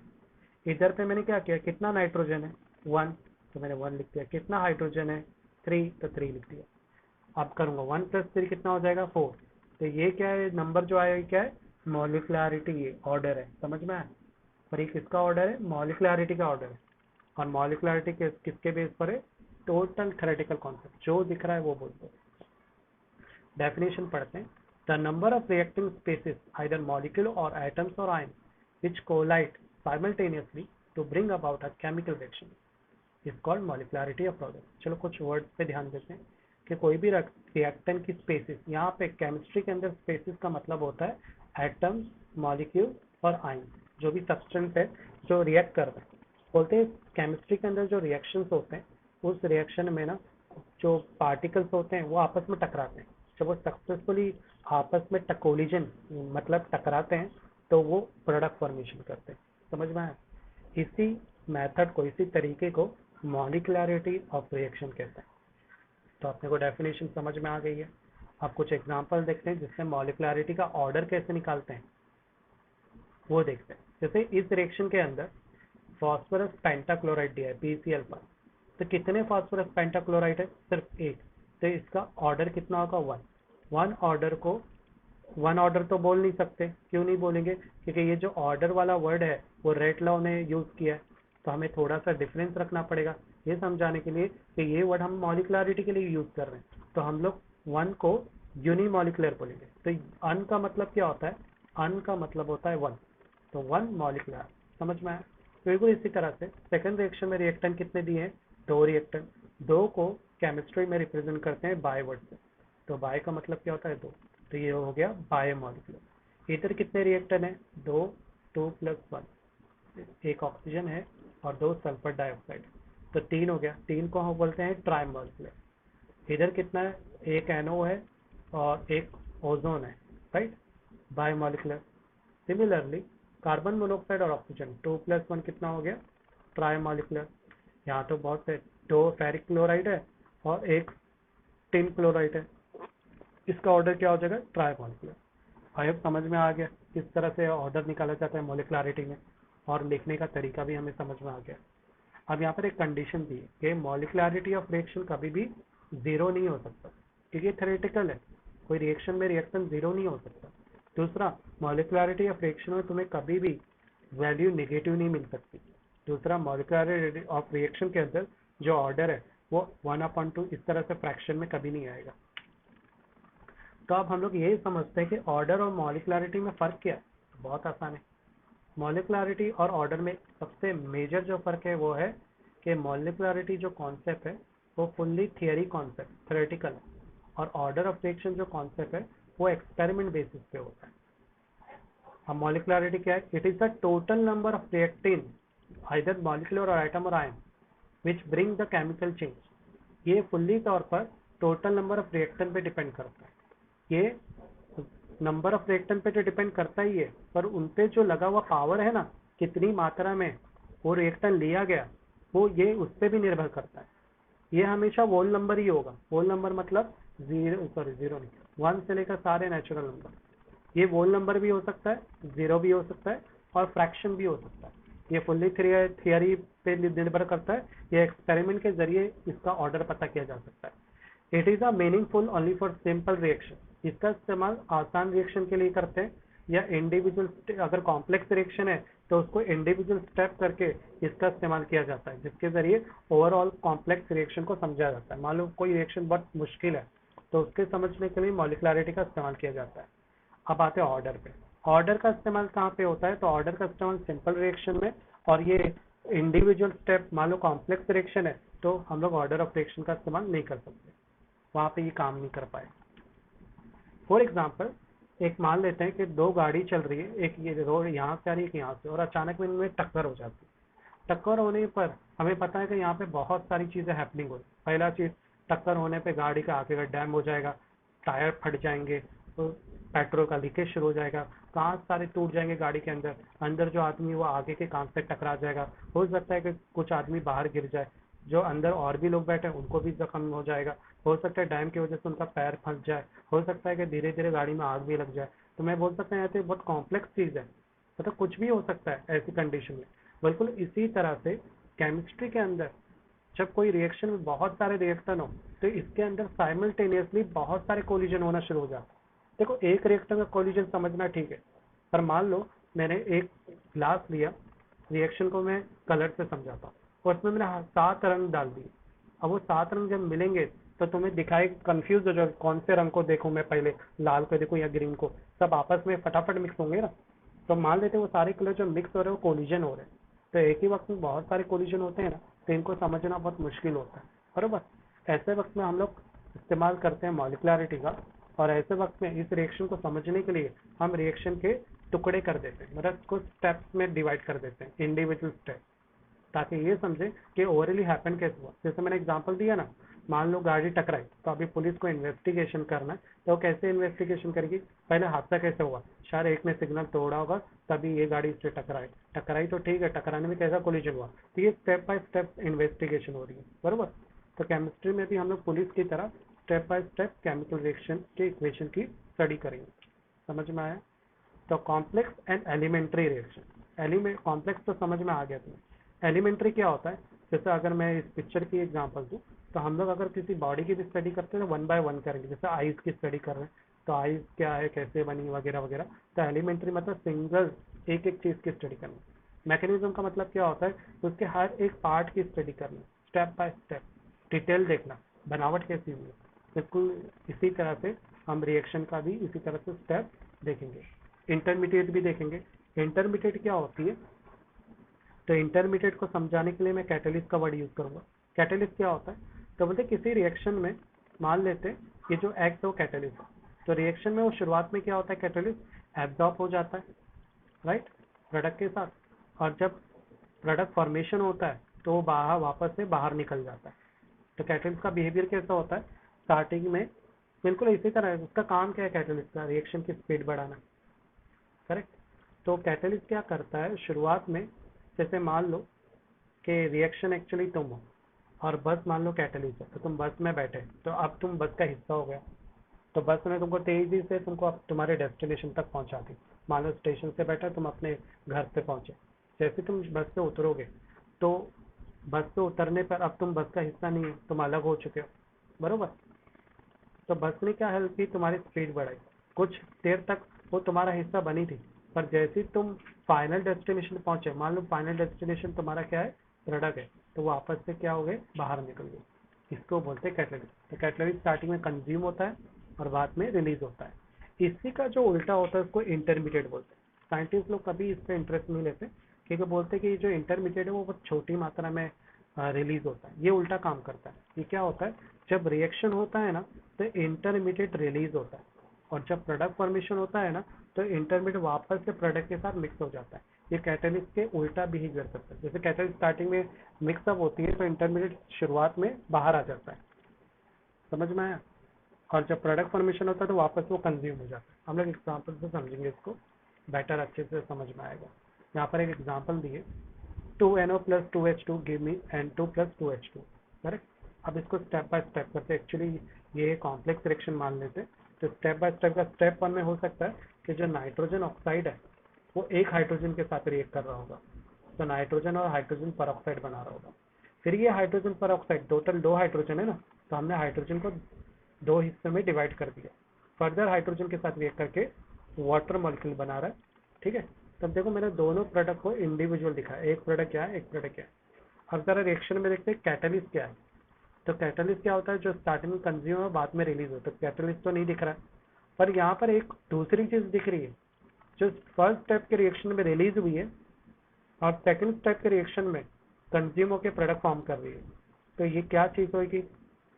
A: इधर पे मैंने क्या किया, कितना नाइट्रोजन है 1, तो मैंने 1 लिख दिया, कितना हाइड्रोजन है 3, तो 3 लिख दिया। अब करूंगा 1 + 3 कितना हो जाएगा 4। तो ये क्या है, नंबर जो आया क्या है, मॉलिकुलरिटी, ये ऑर्डर है, समझ में आया। पर ये किसका ऑर्डर है, मॉलिकुलरिटी का ऑर्डर है। और मॉलिकुलरिटी किसके बेस पर है, टोटल थ्योरेटिकल कॉन्सेप्ट, जो दिख रहा है वो बोलते हैं। डेफिनेशन पढ़ते हैं, the number of reacting species either molecule और एटम्स और ion which collide simultaneously to bring about a chemical reaction is called molecularity of product। चलो कुछ वर्ड्स पे ध्यान देते हैं कि कोई भी रिएक्टेंट की स्पेसिस, यहाँ पे केमिस्ट्री के अंदर स्पेसिस का मतलब होता है एटम्स, मॉलिक्यूल और आयन, जो भी सब्सटेंस है जो रिएक्ट कर रहे हैं। बोलते हैं केमिस्ट्री के अंदर जो रिएक्शंस होते हैं, उस रिएक्शन में ना जो पार्टिकल्स होते हैं वो आपस में टकराते हैं। जब वो सक्सेसफुली आपस में कोलिजन मतलब टकराते हैं तो वो प्रोडक्ट फॉर्मेशन करते हैं, समझ में आया। इसी मेथड को, इसी तरीके को मॉलिकुलरिटी ऑफ रिएक्शन कहते हैं। तो अपने को डेफिनेशन समझ में आ गई है। अब कुछ एग्जांपल देखते हैं जिससे मॉलिकुलरिटी का ऑर्डर कैसे निकालते हैं वो देखते हैं। जैसे इस रिएक्शन के अंदर फॉस्फोरस पेंटाक्लोराइड दिया है PCl पर, तो कितने फॉस्फोरस पेंटाक्लोराइड है, सिर्फ 1। तो इसका ऑर्डर कितना होगा 1। वन ऑर्डर तो बोल नहीं सकते, क्यों नहीं बोलेंगे, क्योंकि ये जो ऑर्डर वाला वर्ड है वो रेट लॉ ने यूज किया है, तो हमें थोड़ा सा डिफरेंस रखना पड़ेगा ये समझाने के लिए कि ये वर्ड हम मॉलिकुलरिटी के लिए यूज कर रहे हैं, तो हम लोग वन को यूनिमॉलिकुलर बोलेंगे। तो अन का मतलब क्या होता है, अन का मतलब होता है वन, तो वन मॉलिकुलर, समझ में आया। तो बिल्कुल इसी तरह से सेकंड रिएक्शन में रिएक्टेंट कितने दिए हैं, दो रिएक्टेंट, दो को केमिस्ट्री में रिप्रेजेंट करते हैं बाय वर्ड से, तो बाय का मतलब क्या होता है दो, तो ये हो गया बाय मॉलिक्यूलर। इधर कितने रिएक्टर हैं, दो, 2+1, एक ऑक्सीजन है और दो सल्फर डाइऑक्साइड, तो तीन हो गया, तीन को हम बोलते हैं ट्राई मॉलिक्यूलर। इधर कितना है, एक NO है और एक ओजोन है, right, bye molecular. Similarly carbon monoxide और ऑक्सीजन 2+1 कितना हो गया, ट्राई मॉलिक्यूलर। यहाँ तो बहुत से, दो फेरिक क्लोराइड है और एक टिन क्लोराइड है, इसका ऑर्डर क्या हो जाएगा, ट्राई मॉलिक्यूलर। आई होप समझ में आ गया किस तरह से ऑर्डर निकाला जाता है मॉलिक्युलरिटी में, और लिखने का तरीका भी हमें समझ में आ गया। अब यहाँ पर एक कंडीशन दी है कि मॉलिक्युलरिटी ऑफ रिएक्शन कभी भी जीरो नहीं हो सकता, क्योंकि थ्योरेटिकल है, कोई रिएक्शन में रिएक्शन जीरो नहीं हो सकता। दूसरा, मॉलिक्युलरिटी ऑफ रिएक्शन में तुम्हें कभी भी वैल्यू नेगेटिव नहीं मिल सकती। दूसरा, मॉलिक्युलरिटी ऑफ रिएक्शन के अंदर जो ऑर्डर है वो 1/2 इस तरह से फ्रैक्शन में कभी नहीं आएगा। तो अब हम लोग यही समझते हैं कि ऑर्डर और मॉलिक्युलरिटी में फ़र्क क्या है, बहुत आसान है। मॉलिक्युलरिटी और ऑर्डर में सबसे मेजर जो फ़र्क है वो है कि मॉलिक्युलरिटी जो कॉन्सेप्ट है वो फुल्ली थियरी कॉन्सेप्ट, थ्योरेटिकल है, और ऑर्डर ऑफ रिएक्शन जो कॉन्सेप्ट है वो एक्सपेरिमेंट बेसिस पे होता है। अब मॉलिक्युलरिटी क्या है, it is the total number of reactant either molecular और आइटम और ion which bring the chemical change. ये फुल्ली तौर पर टोटल नंबर ऑफ रिएक्टेंट पे डिपेंड करता है। ये नंबर ऑफ रिएक्टेंट पे तो डिपेंड करता ही है, पर उनपे जो लगा हुआ पावर है ना, कितनी मात्रा में वो रिएक्टेंट लिया गया, वो ये उस पर भी निर्भर करता है। ये हमेशा वोल नंबर ही होगा, वोल नंबर मतलब जीरो नहीं, 1 से लेकर सारे नेचुरल नंबर। ये वोल नंबर भी हो सकता है, जीरो भी हो सकता है, और फ्रैक्शन भी हो सकता है। ये फुल्ली थियरी पे निर्भर करता है, ये एक्सपेरिमेंट के जरिए इसका ऑर्डर पता किया जा सकता है। It is a meaningful only for simple reaction, इसका इस्तेमाल आसान रिएक्शन के लिए करते हैं, या इंडिविजुअल, अगर कॉम्प्लेक्स रिएक्शन है तो उसको इंडिविजुअल स्टेप करके इसका इस्तेमाल किया जाता है, जिसके जरिए ओवरऑल कॉम्प्लेक्स रिएक्शन को समझा जाता है। मान लो कोई रिएक्शन बहुत मुश्किल है तो उसके समझने के लिए मॉलिक्युलरिटी का इस्तेमाल किया जाता है। अब आते हैं ऑर्डर पे। ऑर्डर का इस्तेमाल कहाँ पे होता है, तो ऑर्डर का इस्तेमाल सिंपल रिएक्शन में, और ये इंडिविजुअल स्टेप, मान लो कॉम्प्लेक्स रिएक्शन है तो हम लोग ऑर्डर ऑफ रिएक्शन का इस्तेमाल नहीं कर सकते, वहाँ पे ये काम नहीं कर पाए। फॉर एग्जाम्पल, एक मान लेते हैं कि दो गाड़ी चल रही है, एक ये रोड यहाँ से आ रही है, एक यहाँ से, और अचानक में इनमें टक्कर हो जाती है। टक्कर होने पर हमें पता है कि यहाँ पे बहुत सारी चीजें हैपनिंग हो रही। पहला चीज, टक्कर होने पे गाड़ी का आगे का डैम हो जाएगा, टायर फट जाएंगे, तो पेट्रोल का लीकेज शुरू हो जाएगा, कांच सारे टूट जाएंगे गाड़ी के अंदर, अंदर जो आदमी वो आगे के कांच से टकरा जाएगा, हो सकता है कि कुछ आदमी बाहर गिर जाए, जो अंदर और भी लोग बैठे हैं उनको भी जख्म हो जाएगा, हो सकता है डैम की वजह से उनका पैर फंस जाए, हो सकता है कि धीरे धीरे गाड़ी में आग भी लग जाए। तो मैं बोल सकता हूँ यहाँ पे बहुत कॉम्प्लेक्स चीज़ है, मतलब कुछ भी हो सकता है ऐसी कंडीशन में। बिल्कुल इसी तरह से केमिस्ट्री के अंदर जब कोई रिएक्शन में बहुत सारे रिएक्शन हो तो इसके अंदर साइमल्टेनियसली बहुत सारे कोलिजन होना शुरू हो जाता है। देखो, एक रिएक्टर का कोलिजन समझना ठीक है, पर मान लो मैंने एक ग्लास लिया, रिएक्शन को मैं कलर से समझाता हूँ, और उसमें मैंने 7 रंग डाल दिए। अब वो 7 रंग जब मिलेंगे तो तुम्हें दिखाई, कंफ्यूज हो जाओ कौन से रंग को देखूं मैं पहले, लाल को देखूं या ग्रीन को, सब आपस में फटाफट मिक्स होंगे ना। तो मान लेते हैं वो सारे कलर जो मिक्स हो रहे हैं वो कोलिजन हो रहे हैं, तो एक ही वक्त में बहुत सारे कोलिजन होते हैं ना, तो इनको समझना बहुत मुश्किल होता है, बरोबर। ऐसे वक्त में हम लोग इस्तेमाल करते हैं मॉलिक्युलरिटी का, और ऐसे वक्त में इस रिएक्शन को समझने के लिए हम रिएक्शन के टुकड़े कर देते हैं, मतलब कुछ स्टेप्स में डिवाइड कर देते हैं, इंडिविजुअल स्टेप, ताकि ये समझे कि ओवरली हैपन कैसे हुआ। जैसे मैंने एग्जांपल दिया ना, मान लो गाड़ी टकराई, तो अभी पुलिस को इन्वेस्टिगेशन करना है, तो कैसे इन्वेस्टिगेशन करेगी, पहले हादसा कैसे हुआ, शायद एक ने सिग्नल तोड़ा होगा तभी ये गाड़ी इससे टकराई तो ठीक है, टकराने में कैसा कोलिजन हुआ, तो ये स्टेप बाय स्टेप इन्वेस्टिगेशन हो रही है, बरोबर। तो केमिस्ट्री में भी हम लोग पुलिस की तरह step by step chemical reaction के इक्वेशन की स्टडी करेंगे। समझ में आया। तो complex and elementary reaction, complex तो समझ में आ गया तुम्हें। एलिमेंट्री क्या होता है, जैसे अगर मैं इस पिक्चर की एग्जांपल दूं, तो हम लोग अगर किसी बॉडी की भी स्टडी करते हैं तो वन बाय वन करेंगे। जैसे आइस की स्टडी कर रहे हैं तो आइस क्या है, कैसे बनी, वगैरह वगैरह। तो एलिमेंट्री मतलब सिंगल एक एक चीज़ की स्टडी करना। मैकेनिज्म का मतलब क्या होता है, उसके हर एक पार्ट की स्टडी करना, स्टेप बाय स्टेप डिटेल देखना, बनावट कैसी हुई है। बिल्कुल इसी तरह से हम रिएक्शन का भी इसी तरह से स्टेप देखेंगे। इंटरमीडिएट भी देखेंगे। इंटरमीडिएट क्या होती है, तो इंटरमीडिएट को समझाने के लिए मैं कैटलिस्ट का वर्ड यूज करूंगा। कैटलिस्ट क्या होता है, तो बोलते किसी रिएक्शन में मान लेते ये जो एक्ट है वो कैटलिस्ट है। तो रिएक्शन में वो शुरुआत में क्या होता है, कैटलिस्ट एब्जॉर्ब हो जाता है, राइट, प्रोडक्ट के साथ। और जब प्रोडक्ट फॉर्मेशन होता है तो वो बाहर वापस से बाहर निकल जाता है। तो कैटलिस्ट का बिहेवियर कैसा होता है, स्टार्टिंग में बिल्कुल इसी तरह है। उसका काम क्या है कैटलिस्ट का, रिएक्शन की स्पीड बढ़ाना, करेक्ट। तो कैटलिस्ट क्या करता है शुरुआत में, जैसे मान लो कि रिएक्शन एक्चुअली तुम हो और बस मान लो कैटलिस्ट है, तो तुम बस में बैठे, तो अब तुम बस का हिस्सा हो गया। तो बस ने तुमको तेजी से तुमको अब तुम्हारे डेस्टिनेशन तक पहुंचा दी। मान लो स्टेशन से बैठे, तुम अपने घर पे पहुंचे। जैसे तुम बस से उतरोगे तो बस से उतरने पर अब तुम बस का हिस्सा नहीं हो, तुम अलग हो चुके हो, बरोबर। तो बस ने क्या हेल्प की, तुम्हारी स्पीड बढ़ाई। कुछ देर तक वो तुम्हारा हिस्सा बनी थी, पर जैसे ही तुम फाइनल डेस्टिनेशन पहुंचे, मान लो फाइनल डेस्टिनेशन तुम्हारा क्या है, प्रोडक्ट है, तो वो आपस से क्या हो गए, बाहर निकल गए। इसको बोलते हैं कैटलिस्ट। तो कैटलिस्ट स्टार्टिंग में कंज्यूम होता है और बाद में रिलीज होता है। इसी का जो उल्टा होता है उसको इंटरमीडिएट बोलते हैं। साइंटिस्ट लोग कभी इस पर इंटरेस्ट नहीं लेते, क्योंकि बोलते हैं कि जो इंटरमीडिएट है वो बहुत छोटी मात्रा में रिलीज होता है। ये उल्टा काम करता है। ये क्या होता है, जब रिएक्शन होता है ना तो इंटरमीडिएट रिलीज होता है, और जब प्रोडक्ट फॉर्मेशन होता है ना तो इंटरमीडिएट वापस से प्रोडक्ट के साथ मिक्स हो जाता है। ये कैटलिस्ट के उल्टा बिहेवियर करता है। जैसे कैटलिस्ट स्टार्टिंग में मिक्सअप होती है तो इंटरमीडिएट शुरुआत में बाहर आ जाता है, समझ में आया। और जब प्रोडक्ट फॉर्मेशन होता है तो वापस वो कंज्यूम हो जाता है। हम लोग एग्जाम्पल से समझेंगे इसको, बेटर अच्छे से समझ में आएगा। यहाँ पर एक एग्जाम्पल दिए, 2NO plus 2H2 give me N2 plus 2H2, correct. अब इसको स्टेप बाय स्टेप करते हैं। एक्चुअली ये कॉम्प्लेक्स रिएक्शन मान लेते हैं, तो स्टेप बाय स्टेप का स्टेप 1 में हो सकता है कि जो नाइट्रोजन ऑक्साइड है वो एक हाइड्रोजन के साथ रिएक्ट कर रहा होगा, तो नाइट्रोजन और हाइड्रोजन पर ऑक्साइड बना रहा होगा। फिर ये हाइड्रोजन पर ऑक्साइड, टोटल 2 हाइड्रोजन है ना, तो हमने हाइड्रोजन को 2 हिस्से में डिवाइड कर दिया। फर्दर हाइड्रोजन के साथ रिएक्ट करके वाटर मॉलिक्यूल बना रहा है, ठीक है। तब देखो मैंने दोनों प्रोडक्ट को इंडिविजुअल दिखाया, एक प्रोडक्ट क्या है, एक प्रोडक्ट क्या है। अब जरा रिएक्शन में देखते हैं कैटलिस्ट क्या है। तो कैटलिस्ट क्या होता है, जो स्टार्टिंग में कंज्यूम है बाद में रिलीज होता है। कैटलिस्ट तो नहीं दिख रहा है, पर यहाँ पर एक दूसरी चीज दिख रही है, जो फर्स्ट स्टेप के रिएक्शन में रिलीज हुई है और सेकंड स्टेप के रिएक्शन में कंज्यूम होकर प्रोडक्ट फॉर्म कर रही है। तो ये क्या चीज होगी,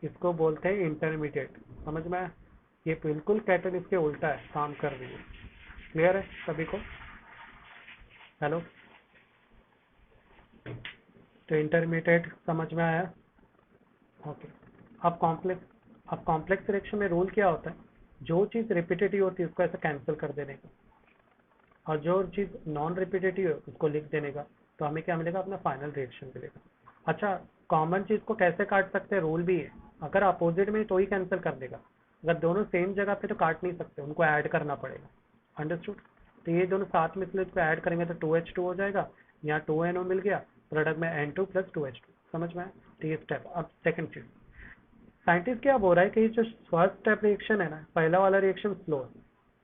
A: इसको बोलते हैं इंटरमीडिएट। समझ में आया? ये बिल्कुल कैटलिस्ट के उल्टा है, काम कर रही है। क्लियर है सभी को? हेलो, तो इंटरमीडिएट समझ में आया? ओके। अब कॉम्प्लेक्स रिएक्शन में रूल क्या होता है, जो चीज़ रिपीटेटिव होती है उसको ऐसे कैंसिल कर देने का, और जो चीज़ नॉन रिपीटेटिव है उसको लिख देने का। तो हमें क्या मिलेगा, अपना फाइनल रिएक्शन मिलेगा। अच्छा, कॉमन चीज़ को कैसे काट सकते हैं, रूल भी है। अगर अपोजिट में तो ही कैंसिल कर देगा, अगर दोनों सेम जगह पे तो काट नहीं सकते, उनको ऐड करना पड़ेगा। अंडरस्टूड? तो ये दोनों साथ में इसलिए इसको ऐड करेंगे तो 2H2 हो जाएगा, यहाँ 2NO मिल गया, प्रोडक्ट में N2 प्लस 2H2। समझ में आया? तो ये स्टेप। अब सेकंड चीज, साइंटिस्ट क्या बोल रहा है कि जो फर्स्ट स्टेप रिएक्शन है ना, पहला वाला रिएक्शन स्लो है।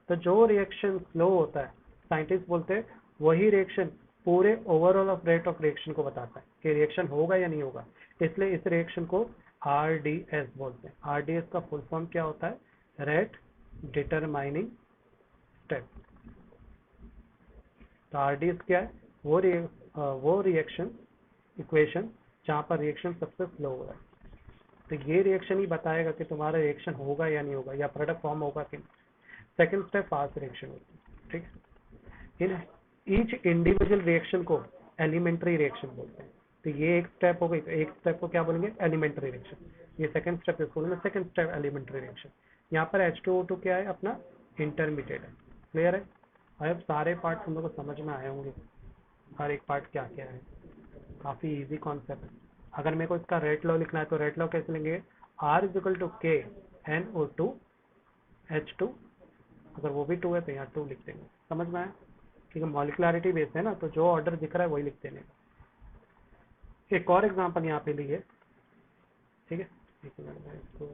A: तो जो रिएक्शन स्लो होता है, साइंटिस्ट बोलते हैं वही रिएक्शन पूरे overall of rate of reaction को बताता है कि रिएक्शन होगा या नहीं होगा। इसलिए इस रिएक्शन को RDS बोलते हैं। RDS का फुल फॉर्म क्या होता है, रेट डिटरमाइनिंग स्टेप। तो RDS क्या है, वो रिएक्शन इक्वेशन जहाँ पर रिएक्शन सबसे स्लो हो रहा है। तो ये रिएक्शन ही बताएगा कि तुम्हारा रिएक्शन होगा या नहीं होगा, या प्रोडक्ट फॉर्म होगा कि नहीं। सेकंड स्टेप फास्ट रिएक्शन होती है, ठीक। इन ईच इंडिविजुअल रिएक्शन को एलिमेंट्री रिएक्शन बोलते हैं। तो ये एक स्टेप हो गई, तो एक स्टेप को क्या बोलेंगे, एलिमेंट्री रिएक्शन। ये सेकंड स्टेप, इसको बोलेंगे सेकंड स्टेप एलिमेंट्री रिएक्शन। यहाँ पर H2O2 क्या है, अपना इंटरमीडिएट है। क्लियर है? अब सारे पार्ट तुम लोग को समझ में आए होंगे, हर एक पार्ट क्या क्या है। काफी इजी कॉन्सेप्ट है। अगर मेरे को इसका रेट लॉ लिखना है तो रेट लॉ कैसे लेंगे, R इजिकल टू के NO2 H2, अगर वो भी 2 है तो यहाँ 2 लिख देंगे। समझ में आया? क्योंकि मॉलिकुलरिटी बेस है ना, तो जो ऑर्डर दिख रहा है वही लिख देने का। एक और एग्जांपल यहाँ पे लिए, ठीक है। एक मिनट में इसको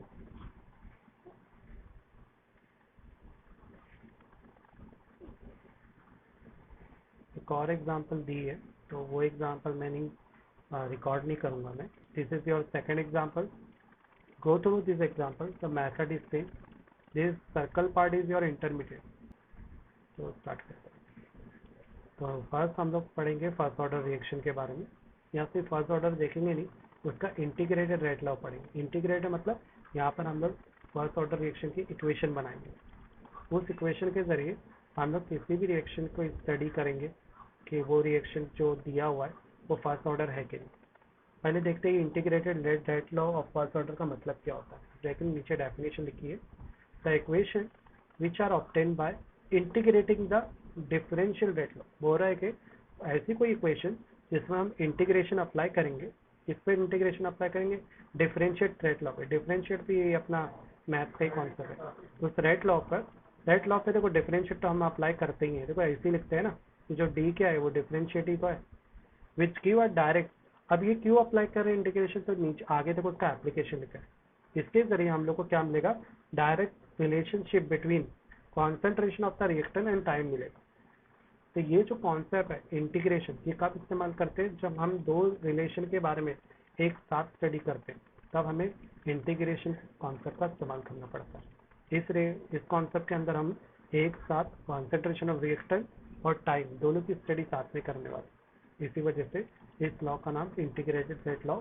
A: एक और एग्जांपल दी है, तो वो एग्जांपल मैं नहीं रिकॉर्ड नहीं करूंगा मैं. This is your second example. Go through this example. The method is same. This circle part is your intermediate. तो स्टार्ट करते हैं. तो फर्स्ट हम लोग पढ़ेंगे फर्स्ट ऑर्डर रिएक्शन के बारे में. यहाँ से फर्स्ट ऑर्डर देखेंगे नहीं, उसका इंटीग्रेटेड रेट लॉ पढ़ेंगे. इंटीग्रेटेड मतलब यहाँ पर हम लोग फर्स्ट ऑर्डर रिएक्शन की इक्वेशन बनाएंगे. उस इक्वेशन के जरिए हम लोग किसी भी रिएक्शन को स्टडी करेंगे कि वो रिएक्शन जो दिया हुआ है वो फर्स्ट ऑर्डर है कि नहीं. पहले देखते हैं integrated rate law of first order का मतलब क्या होता है. लेकिन नीचे डेफिनेशन लिखी है. The equation which are obtain by integrating the differential rate law. बोल रहा है कि ऐसी कोई इक्वेशन जिसमें हम इंटीग्रेशन अप्लाई करेंगे. किस पे इंटीग्रेशन अप्लाई करेंगे? डिफरेंशिएट रेट लॉ पे. डिफरेंशिएट भी अपना मैथ का ही कॉन्सेप्ट है. तो उस रेट लॉ पे देखो डिफरेंशिएट तो हम अप्लाई करते ही हैं. देखो ऐसे ही लिखते हैं ना कि जो डी क्या है वो डिफरेंशिएट ही तो है. विच क्यू आर डायरेक्ट. अब ये क्यों अप्लाई कर रहे हैं इंटीग्रेशन, तो नीचे आगे देखो उसका एप्लीकेशन लिखा है. इसके जरिए हम लोग को क्या मिलेगा? Direct relationship between concentration of the reactant and time मिलेगा. तो ये जो कॉन्सेप्ट है इंटीग्रेशन, ये कब इस्तेमाल करते हैं? जब हम दो रिलेशन के बारे में एक साथ स्टडी करते हैं तब हमें इंटीग्रेशन कॉन्सेप्ट का इस्तेमाल करना पड़ता है. इस कॉन्सेप्ट के अंदर हम एक साथ कॉन्सेंट्रेशन ऑफ रिएक्टेंट और टाइम दोनों की स्टडी साथ में करने वाले. इसी वजह से इस लॉ का नाम integrated rate law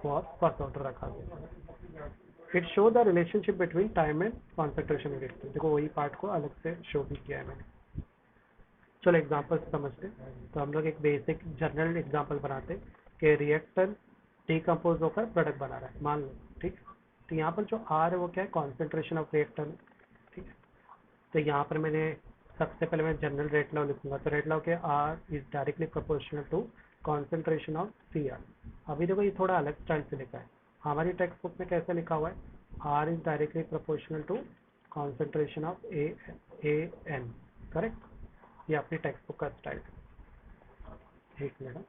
A: for first order रखा गया. It show the relationship between time and concentration reactant. देखो वही पार्ट को अलग से शो भी किया है मैंने. चलो एग्जांपल समझते. तो हम लोग एक बेसिक जनरल एग्जांपल बनाते कि रिएक्टर डिकम्पोज होकर प्रोडक्ट बना रहा है मान लो. ठीक. तो यहाँ पर जो आर है वो क्या है? Concentration of reactor. ठीक है. तो यहाँ पर मैंने सबसे पहले मैं जनरल रेट लॉ लिखूंगा. तो रेट लॉ के R is directly proportional to concentration of C R. अभी देखो ये थोड़ा अलग स्टाइल से लिखा है. हमारी टेक्स्ट बुक में कैसे लिखा हुआ है? R is directly proportional to concentration of A N. Correct. ये अपनी टेक्स्ट बुक का स्टाइल है. एक मिनट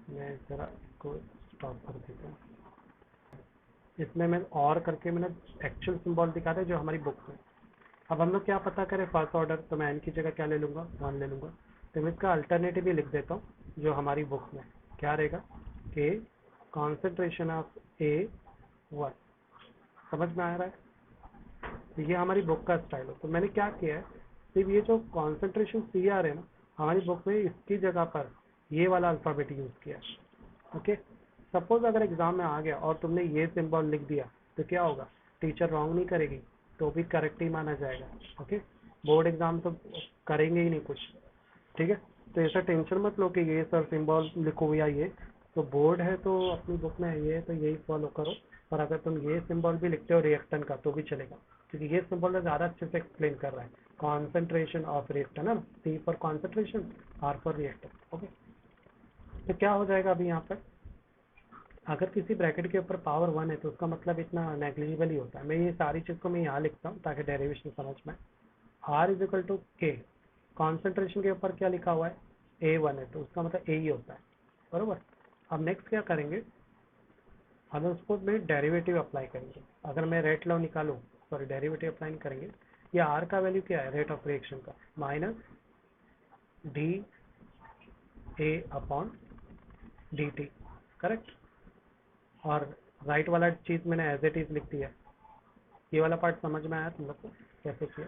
A: मैं जरा इसको स्टॉप कर देता हूँ. इसमें मैं और करके मैंने एक्चुअल सिंबल दिखा था जो हमारी बुक में. अब हम लोग क्या पता करें फर्स्ट ऑर्डर. तो मैं एन की जगह क्या ले लूँगा? 1 ले लूँगा. तो मैं इसका अल्टरनेटिव ही लिख देता हूँ जो हमारी बुक में क्या रहेगा कि कॉन्सेंट्रेशन ऑफ ए 1. समझ में आ रहा है? तो ये हमारी बुक का स्टाइल है. तो मैंने क्या किया है, सिर्फ ये जो कॉन्सेंट्रेशन सी आर है ना हमारी बुक में इसकी जगह पर ये वाला अल्फ़ाबेट यूज़ किया. ओके. सपोज अगर एग्जाम में आ गया और तुमने ये सिंबल लिख दिया तो क्या होगा? टीचर रॉन्ग नहीं करेगी, तो भी करेक्ट ही माना जाएगा. ओके. बोर्ड एग्जाम तो करेंगे ही नहीं कुछ. ठीक है. तो ऐसा टेंशन मत लो कि ये सर सिंबल लिखो या ये. तो बोर्ड है तो अपनी बुक में ये तो यही फॉलो करो. और अगर तुम ये सिंबल भी लिखते हो रिएक्टेंट का तो भी चलेगा, क्योंकि ये सिंबल ज़्यादा अच्छे से एक्सप्लेन कर रहा है. कॉन्सेंट्रेशन ऑफ रिएक्टेंट है ना. C for concentration, R for reactant. Okay. तो क्या हो जाएगा अभी यहाँ पर? अगर किसी ब्रैकेट के ऊपर पावर 1 है तो उसका मतलब इतना नेग्लिजिबल ही होता है. मैं ये सारी चीज़ को मैं यहाँ लिखता हूँ ताकि डेरिवेशन समझ में. Are is equal to k. Concentration के ऊपर क्या लिखा हुआ है? A1 है तो उसका मतलब ए ही होता है. बरोबर. अब नेक्स्ट क्या करेंगे? हम उसको में डेरिवेटिव अप्लाई करेंगे. अगर मैं रेट लॉ निकालूँ, सॉरी डेरिवेटिव अप्लाई नहीं करेंगे. ये आर का वैल्यू क्या है? रेट ऑफ रिएक्शन का minus D A upon D T. Correct. और राइट वाला चीज़ मैंने एज इट इज लिख दिया. ये वाला पार्ट समझ में आया तुम लोग को कैसे किया?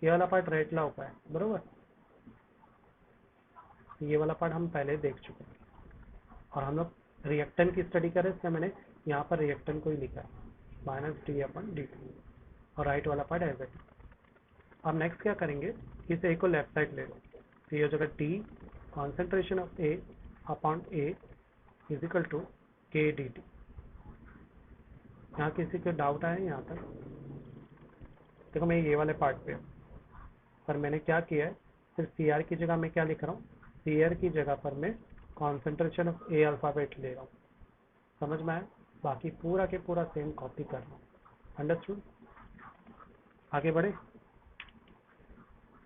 A: ये वाला पार्ट रेट लॉ का है. बरोबर. ये वाला पार्ट हम पहले देख चुके हैं. और हम लोग रिएक्टेंट की स्टडी करें इसलिए मैंने यहाँ पर रिएक्टेंट को ही लिखा है माइनस डी अपन डी टी. और राइट वाला पार्ट एज इट. अब नेक्स्ट क्या करेंगे? इस ए को लेफ्ट साइड ले लो. तो ये हो जाएगा T concentration of A upon A is equal to k D T. यहाँ किसी को डाउट आया यहाँ तक? देखो मैं ये वाले पार्ट पे पर मैंने क्या किया है, सिर्फ सी आर की जगह मैं क्या लिख रहा हूँ? सी आर की जगह पर मैं कॉन्सेंट्रेशन ऑफ ए अल्फ़ाबेट ले रहा हूँ. समझ में आया? बाकी पूरा के पूरा सेम कॉपी कर रहा हूँ. अंडरस्टूड? आगे बढ़े.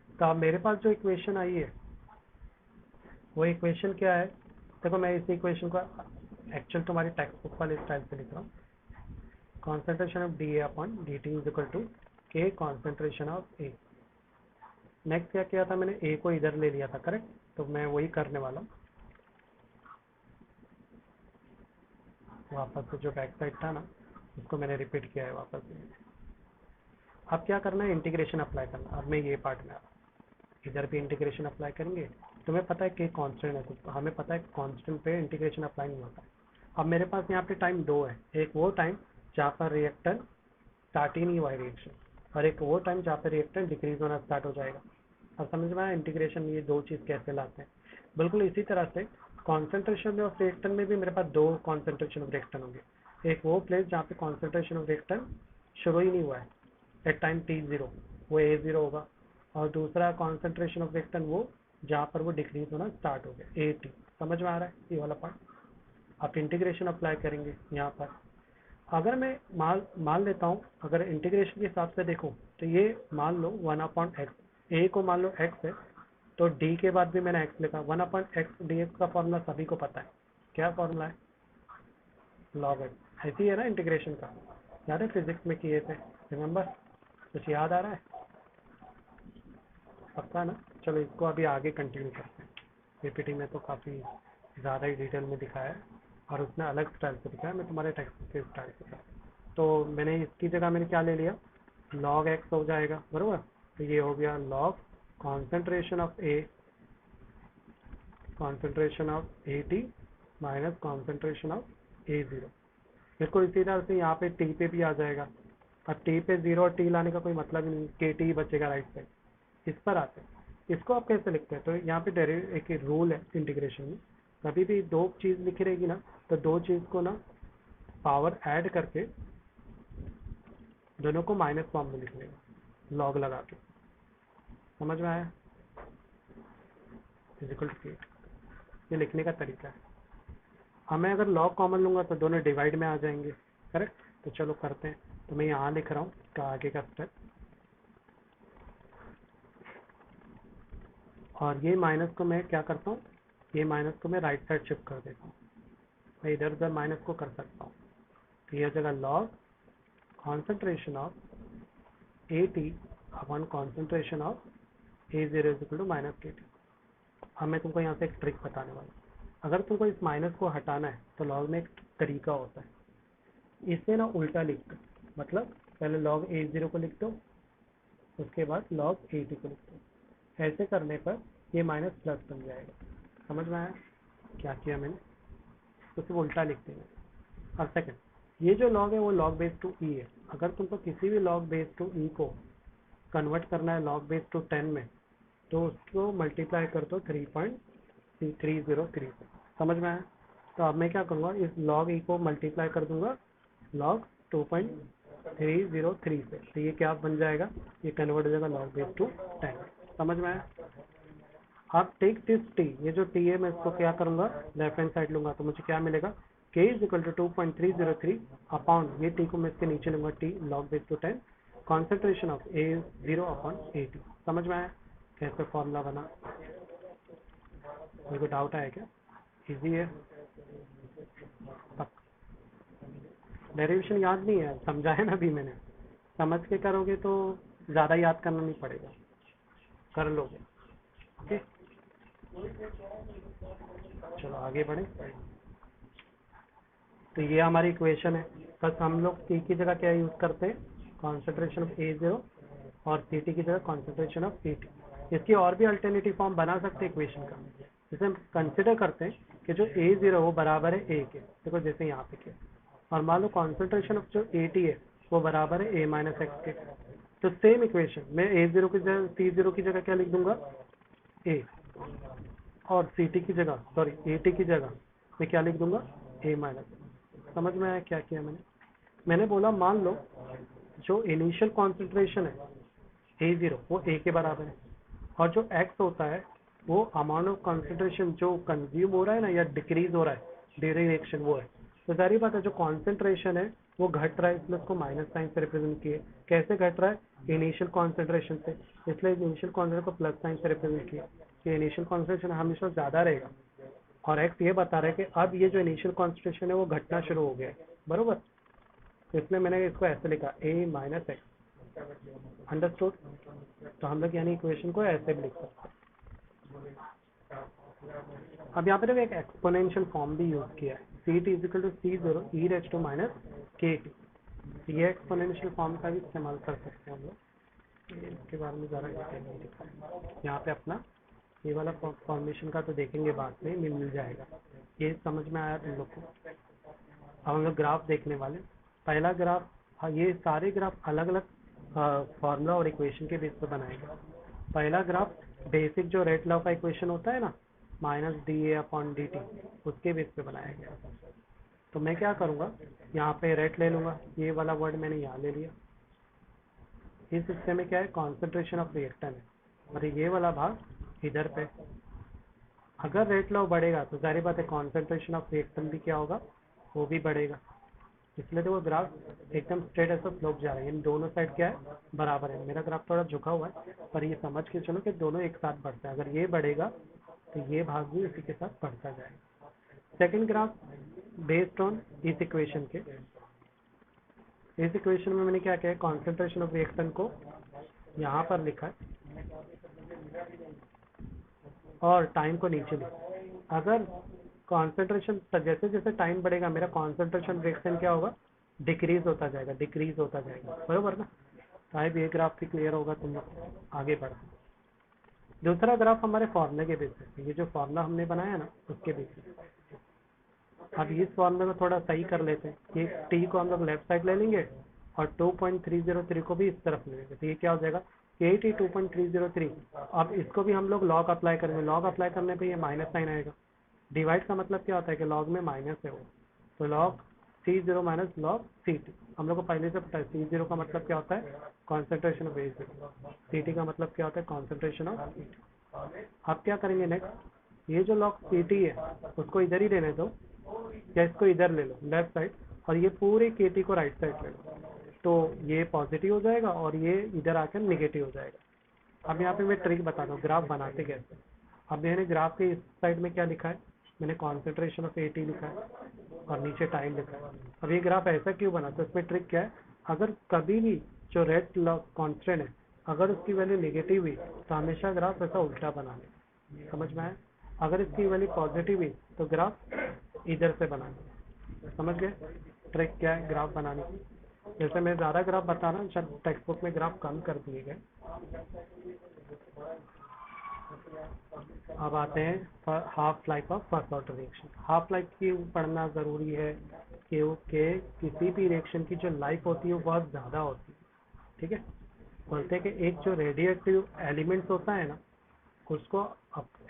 A: तो अब मेरे पास जो इक्वेशन आई है वो इक्वेशन क्या है? देखो मैं इस इक्वेशन को एक्चुअल तुम्हारी टेक्स्ट बुक वाले स्टाइल से लिख रहा हूँ. Concentration of D A upon D T is equal to k concentration of A. Next क्या किया था मैंने, ए को इधर ले लिया था, करेक्ट, तो मैं वही करने वाला हूँ। वापस से जो बैक साइड था ना उसको मैंने रिपीट किया है वापस से। अब क्या करना है, इंटीग्रेशन अप्लाई करना। अब मैं ये पार्ट में आ रहा हूँ, इधर भी इंटीग्रेशन अप्लाई करेंगे। तुम्हें पता है कि कांस्टेंट है, तो हमें पता है कांस्टेंट पे इंटीग्रेशन अप्लाई नहीं होता। अब मेरे पास यहाँ पे टाइम दो है, एक वो टाइम जहाँ पर रिएक्टर स्टार्ट ही नहीं हुआ है रिएक्शन, और एक वो टाइम जहाँ पर रिएक्टर डिक्रीज होना स्टार्ट हो जाएगा। अब समझ में आया इंटीग्रेशन ये दो चीज़ कैसे लाते हैं। बिल्कुल इसी तरह से कॉन्सेंट्रेशन ऑफ रिएक्टर में भी मेरे पास दो कॉन्सेंट्रेशन ऑफ रिएक्टर होंगे। एक वो प्लेस जहाँ पे कॉन्सेंट्रेशन ऑफ रिएक्टर शुरू ही नहीं हुआ है एट टाइम t0, वो a0 होगा, और दूसरा कॉन्सेंट्रेशन ऑफ रिएक्टर वो जहाँ पर वो डिक्रीज होना स्टार्ट हो गया at। समझ में आ रहा है ये वाला पार्ट। आप इंटीग्रेशन अप्लाई करेंगे यहाँ पर। अगर मैं मान लेता हूँ, अगर इंटीग्रेशन के हिसाब से देखो तो ये मान लो 1/x, a को मान लो x है, तो d के बाद भी मैंने x लिखा। 1/x dx का फॉर्मूला सभी को पता है, क्या फॉर्मूला है, log x। ऐसी है ना इंटीग्रेशन का, याद है फिजिक्स में किए थे, रिमेंबर, कुछ याद आ रहा है, पक्का ना। चलो इसको अभी आगे कंटिन्यू करते हैं। पीपीटी में तो काफ़ी ज़्यादा ही डिटेल में दिखाया है और उसने अलग स्टाइल से दिखाया, मैं तुम्हारे टेक्स्ट के स्टाइल से दिखाया। तो मैंने इसकी जगह मैंने क्या ले लिया, log x हो जाएगा, बरोबर। तो ये हो गया log concentration of a, concentration of at minus concentration of a0। बिल्कुल इसी तरह से यहाँ पे t पे भी आ जाएगा। अब t पे 0 और t लाने का कोई मतलब ही नहीं, kt बचेगा राइट साइड। इस पर आते हैं, इसको आप कैसे लिखते हैं, तो यहाँ पे एक रूल है इंटीग्रेशन में, कभी भी दो चीज़ लिखी रहेगी ना तो दो चीज़ को ना पावर ऐड करके दोनों को माइनस फॉर्म में लिख लेगा लॉग लगा के। समझ में आया, फिजिकल स्टेट ये लिखने का तरीका है। अब मैं अगर लॉग कॉमन लूंगा तो दोनों डिवाइड में आ जाएंगे, करेक्ट। तो चलो करते हैं, तो मैं यहाँ लिख रहा हूँ इसका आगे का स्टेप, और ये माइनस को मैं क्या करता हूँ, ये माइनस को मैं राइट साइड शिफ्ट कर देता हूँ। मैं इधर उधर माइनस को कर सकता हूँ, तो यह जगह log concentration of at upon concentration of a0 is equal to minus kt। अब मैं तुमको यहाँ से एक ट्रिक बताने वाला हूँ। अगर तुमको इस माइनस को हटाना है तो लॉग में एक तरीका होता है, इसे ना उल्टा लिख दो, मतलब पहले log a0 को लिख दो, उसके बाद log at को लिख दो। ऐसे करने पर ये माइनस प्लस बन जाएगा। समझ में आया क्या किया मैंने, तो सिर्फ उल्टा लिख देंगे। और सेकंड, ये जो log है वो log बेस टू e है। अगर तुमको किसी भी log बेस टू e को कन्वर्ट करना है log बेस टू 10 में, तो उसको मल्टीप्लाई कर दो 3.303 से। समझ में आया। तो अब मैं क्या करूँगा, इस log e को मल्टीप्लाई कर दूंगा log 2.303 से, तो ये क्या बन जाएगा, ये कन्वर्ट हो जाएगा log बेस टू 10। समझ में आया। अब टेक दिस t, ये जो t है मैं इसको क्या करूंगा, लेफ्ट हैंड साइड लूंगा, तो मुझे क्या मिलेगा, k is equal to 2.303 upon, ये t को मैं इसके नीचे लूंगा, t log base to 10 concentration of a0 upon at। समझ में आया कैसे फॉर्मूला बना, कोई को डाउट आया क्या, इजी है। डेरिवेशन याद नहीं है, समझाया ना भी मैंने, समझ के करोगे तो ज़्यादा याद करना नहीं पड़ेगा, कर लोगे। ओके चलो आगे बढ़े। तो ये हमारी इक्वेशन है, बस हम लोग t की जगह क्या यूज़ करते हैं, कॉन्सेंट्रेशन ऑफ a0, और ct की जगह कॉन्सेंट्रेशन ऑफ at। इसकी और भी अल्टरनेटिव फॉर्म बना सकते हैं इक्वेशन का, जैसे हम कंसिडर करते हैं कि जो a0 वो बराबर है a के, देखो जैसे यहाँ पे किया, और मान लो कॉन्सेंट्रेशन ऑफ जो at है वो बराबर है a माइनस एक्स के। तो सेम इक्वेशन मैं a0 की जगह t0 की जगह क्या लिख दूंगा a, और ct की जगह सॉरी at की जगह मैं क्या लिख दूंगा a माइनस। समझ में आया क्या किया मैंने बोला मान लो जो इनिशियल कॉन्सेंट्रेशन है a0 वो a के बराबर है, और जो x होता है वो अमाउंट ऑफ कॉन्सेंट्रेशन जो कंज्यूम हो रहा है ना या डिक्रीज हो रहा है ड्यूरिंग रिएक्शन वो है। तो जारी बात है जो कॉन्सेंट्रेशन है वो घट रहा है, इसलिए उसको माइनस साइन से रिप्रेजेंट किए। कैसे घट रहा है, इनिशियल कॉन्सेंट्रेशन से, इसलिए इनिशियल कॉन्सेंट्रेशन को प्लस साइन से रिप्रेजेंट किया कि इनिशियल कॉन्सेंट्रेशन हमेशा ज़्यादा रहेगा, और एक्स ये बता रहा है कि अब ये जो इनिशियल कॉन्सेंट्रेशन है वो घटना शुरू हो गया है, बरोबर। तो इसलिए मैंने इसको ऐसे लिखा a माइनस एक्स, अंडरस्टूड। तो हम लोग यानी इक्वेशन को ऐसे भी लिख सकते हैं। अब यहाँ पे देखो एक एक्सपोनेंशियल फॉर्म भी यूज किया है, C T is equal to C zero E raise to minus k T. ये एक्सपोनेंशियल फॉर्म का भी इस्तेमाल कर सकते हैं हम लोग, इसके बारे में ज़्यादा डिटेल नहीं दिखा है यहाँ पे। अपना ये वाला फॉर्मेशन का तो देखेंगे बाद में, मिल जाएगा। ये समझ में आया तुम लोग को? अब हम लोग ग्राफ देखने वाले। पहला ग्राफ, ये सारे ग्राफ अलग अलग फार्मूला और इक्वेशन के बेस पर बनाएंगे। पहला ग्राफ बेसिक जो रेट लॉ का इक्वेशन होता है ना, minus D A upon D T, उसके बेस पे बनाया गया। तो मैं क्या करूँगा, यहाँ पे रेट ले लूँगा, ये वाला वर्ड मैंने यहाँ ले लिया। इस हिस्से में क्या है, कॉन्सेंट्रेशन ऑफ रिएक्टेंट है, और ये वाला भाग इधर पे। अगर रेट लॉ बढ़ेगा तो जाहिर बात है कॉन्सेंट्रेशन ऑफ रिएक्टेंट भी क्या होगा, वो भी बढ़ेगा। इसलिए तो वो ग्राफ एकदम स्ट्रेट ऐसा स्लोप जा रहा है, इन दोनों साइड क्या है, बराबर है। मेरा ग्राफ थोड़ा झुका हुआ है, पर ये समझ के चलो कि दोनों एक साथ बढ़ता है। अगर ये बढ़ेगा तो ये भाग भी इसी के साथ बढ़ता जाएगा। सेकंड ग्राफ बेस्ड ऑन इस इक्वेशन के, इस इक्वेशन में मैंने क्या किया है, कॉन्सेंट्रेशन ऑफ रिएक्टेंट को यहाँ पर लिखा है और टाइम को नीचे लिखा। अगर कॉन्सेंट्रेशन जैसे जैसे टाइम बढ़ेगा, मेरा कॉन्सेंट्रेशन रिएक्शन क्या होगा, डिक्रीज होता जाएगा, डिक्रीज होता जाएगा, बरोबर ना। शायद ये ग्राफ भी क्लियर होगा तुम लोग, आगे बढ़। दूसरा ग्राफ हमारे फॉर्मूले के बेसिस पे, ये जो फॉर्मूला हमने बनाया ना उसके बेसिस पे। अब इस फॉर्मूले को थोड़ा सही कर लेते हैं। ये टी को हम लोग लेफ्ट साइड ले लेंगे और 2.303 को भी इस तरफ ले लेंगे, तो ये क्या हो जाएगा, के टी 2.303। अब इसको भी हम लोग लॉग अप्लाई करेंगे, लॉग अप्लाई करने पे ये माइनस साइन आएगा। डिवाइड का मतलब क्या होता है कि लॉग में माइनस है वो, तो log C zero minus log C T. हम लोग को पहले से पता है सी जीरो का मतलब क्या होता है, concentration of A zero, C T का मतलब क्या होता है, कॉन्सेंट्रेशन ऑफ सी टी। अब क्या करेंगे नेक्स्ट, ये जो लॉग सी टी है उसको इधर ही लेने दो, या इसको इधर ले लो लेफ्ट साइड, और ये पूरे के टी को राइट साइड ले लो, तो ये पॉजिटिव हो जाएगा और ये इधर आकर निगेटिव हो जाएगा। अब यहाँ पे मैं ट्रिक बताता हूँ ग्राफ बनाते कैसे। अब मैंने ग्राफ के इस साइड में क्या लिखा है, मैंने कॉन्सेंट्रेशन ऑफ एटी लिखा है और नीचे टाइम लिखा है। अब ये ग्राफ ऐसा क्यों बना, तो इसमें ट्रिक क्या है, अगर कभी भी जो रेट कांस्टेंट है अगर उसकी वैल्यू नेगेटिव हुई तो हमेशा ग्राफ ऐसा उल्टा बनाने, समझ में आया। अगर इसकी वैल्यू पॉजिटिव हुई तो ग्राफ इधर से बनाने, समझ गए ट्रिक क्या है ग्राफ बनाने की। जैसे मैं ज़्यादा ग्राफ बता रहा हूँ, शायद टेक्स्ट बुक में ग्राफ कम कर दिए गए। अब आते हैं half life of first order reaction. Half life की पढ़ना ज़रूरी है क्योंकि किसी भी रिएक्शन की जो लाइफ होती है वो बहुत ज़्यादा होती है, ठीक है। बोलते हैं कि एक जो रेडियो एक्टिव एलिमेंट्स होता है ना, उसको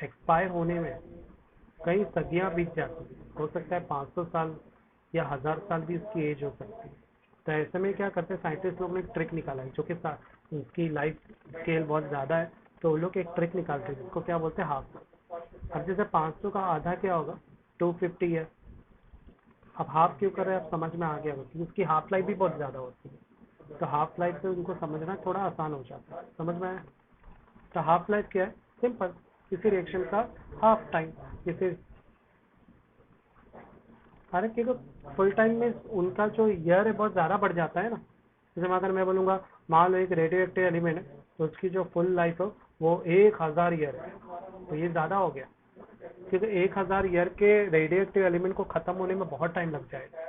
A: एक्सपायर होने में कई सदियां बीत जाती है, हो सकता है 500 साल या 1000 साल भी उसकी एज हो सकती है। तो ऐसे में क्या करते हैं साइंटिस्ट लोग ने एक ट्रिक निकाला है, जो कि उसकी लाइफ स्केल बहुत ज़्यादा है, तो वो लोग एक ट्रिक निकालते हैं जिसको क्या बोलते हैं, हाफ। अब जैसे 500 का आधा क्या होगा, 250 है। अब हाफ क्यों कर रहे हैं, अब समझ में आ गया, क्योंकि उसकी हाफ लाइफ भी बहुत ज़्यादा होती है, तो हाफ लाइफ से उनको समझना थोड़ा आसान हो जाता है, समझ में आया। तो हाफ लाइफ क्या है, सिंपल, किसी रिएक्शन का हाफ टाइम। किसी अरे क्योंकि फुल टाइम में उनका जो ईयर है बहुत ज़्यादा बढ़ जाता है ना। जैसे अगर मैं बोलूँगा मान लो एक रेडियो एक्टिव एलिमेंट है, तो उसकी जो फुल लाइफ है वो 1000 ईयर है, तो ये ज़्यादा हो गया, क्योंकि 1000 ईयर के रेडियो एक्टिव एलिमेंट को ख़त्म होने में बहुत टाइम लग जाएगा,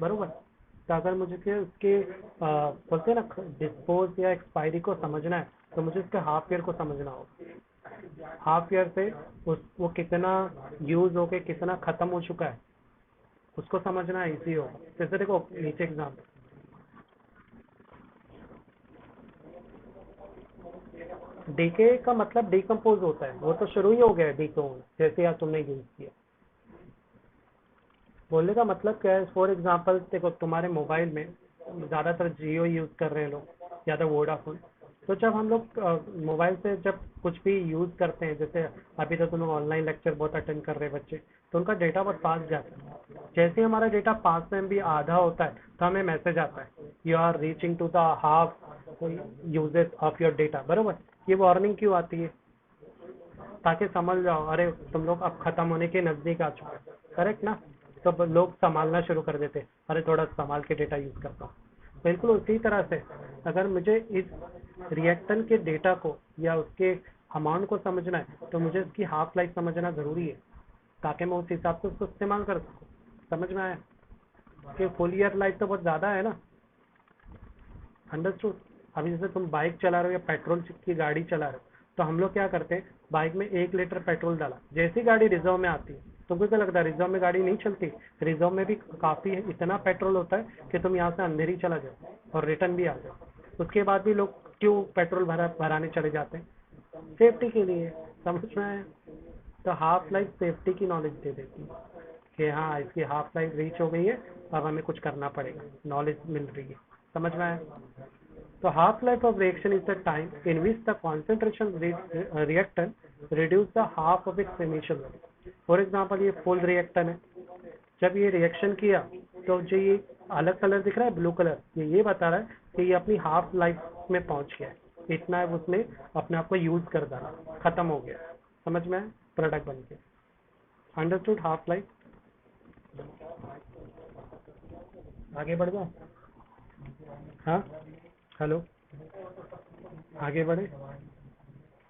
A: बरोबर। तो अगर मुझे के उसके बोलते हैं ना डिस्पोज या एक्सपायरी को समझना है, तो मुझे उसके हाफ ईयर को समझना होगा। हाफ ईयर से वो कितना यूज़ होके कितना ख़त्म हो चुका है उसको समझना इजी होगा। जैसे देखो नीचे एग्जाम्पल, डीके का मतलब डिकम्पोज होता है, वो तो शुरू ही हो गया डिकम्पोज, जैसे यार तुमने यूज किया। बोलने का मतलब क्या है, फॉर एग्जांपल देखो तुम्हारे मोबाइल में ज़्यादातर जियो यूज़ कर रहे हैं लोग या तो वोडाफोन। तो जब हम लोग मोबाइल से जब कुछ भी यूज़ करते हैं, जैसे अभी तो तुम लोग ऑनलाइन लेक्चर बहुत अटेंड कर रहे हैं बच्चे, तो उनका डेटा बहुत फास्ट जाता है। जैसे ही हमारा डेटा 5 MB आधा होता है तो हमें मैसेज आता है, you are reaching to the half usages of your data, बरोबर। ये वार्निंग क्यों आती है, ताकि समझ जाओ अरे तुम लोग अब खत्म होने के नज़दीक आ चुके, करेक्ट ना। तो तो लोग संभालना शुरू कर देते, अरे थोड़ा संभाल के डेटा यूज करता हूँ। बिल्कुल उसी तरह से अगर मुझे इस रिएक्टेंट के डेटा को या उसके अमाउंट को समझना है तो मुझे इसकी हाफ लाइफ समझना जरूरी है, ताकि मैं उस हिसाब से उसको इस्तेमाल कर सकूँ। समझ में आया कि फुल ईयर लाइफ तो बहुत ज़्यादा है ना। अंडरस्टूड। अभी जैसे तुम बाइक चला रहे हो या पेट्रोल की गाड़ी चला रहे हो, तो हम लोग क्या करते हैं, बाइक में 1 लीटर पेट्रोल डाला, जैसी गाड़ी रिजर्व में आती है, तुमको क्या लगता है रिजर्व में गाड़ी नहीं चलती? रिजर्व में भी काफ़ी इतना पेट्रोल होता है कि तुम यहाँ से अंधेरी चला जाओ और रिटर्न भी आ जाओ। उसके बाद भी लोग क्यों पेट्रोल भराने चले जाते हैं? सेफ्टी के लिए। समझ में आया? तो हाफ लाइफ सेफ्टी की नॉलेज दे देती है कि हाँ इसकी हाफ लाइफ रीच हो गई है, अब हमें कुछ करना पड़ेगा, नॉलेज मिल रही है। समझ में आया? तो half life of reaction is the time in which the concentration reactant reduce the half of its initial value. For example, ये full reactant है, जब ये रिएक्शन किया तो जो ये अलग कलर दिख रहा है ब्लू कलर, ये बता रहा है कि ये अपनी हाफ लाइफ में पहुंच गया है, इतना है उसने अपने आप को यूज कर डाला, खत्म हो गया। समझ में? प्रोडक्ट बन के। Understood half life. आगे बढ़ जाओ। हाँ हेलो, आगे बढ़े,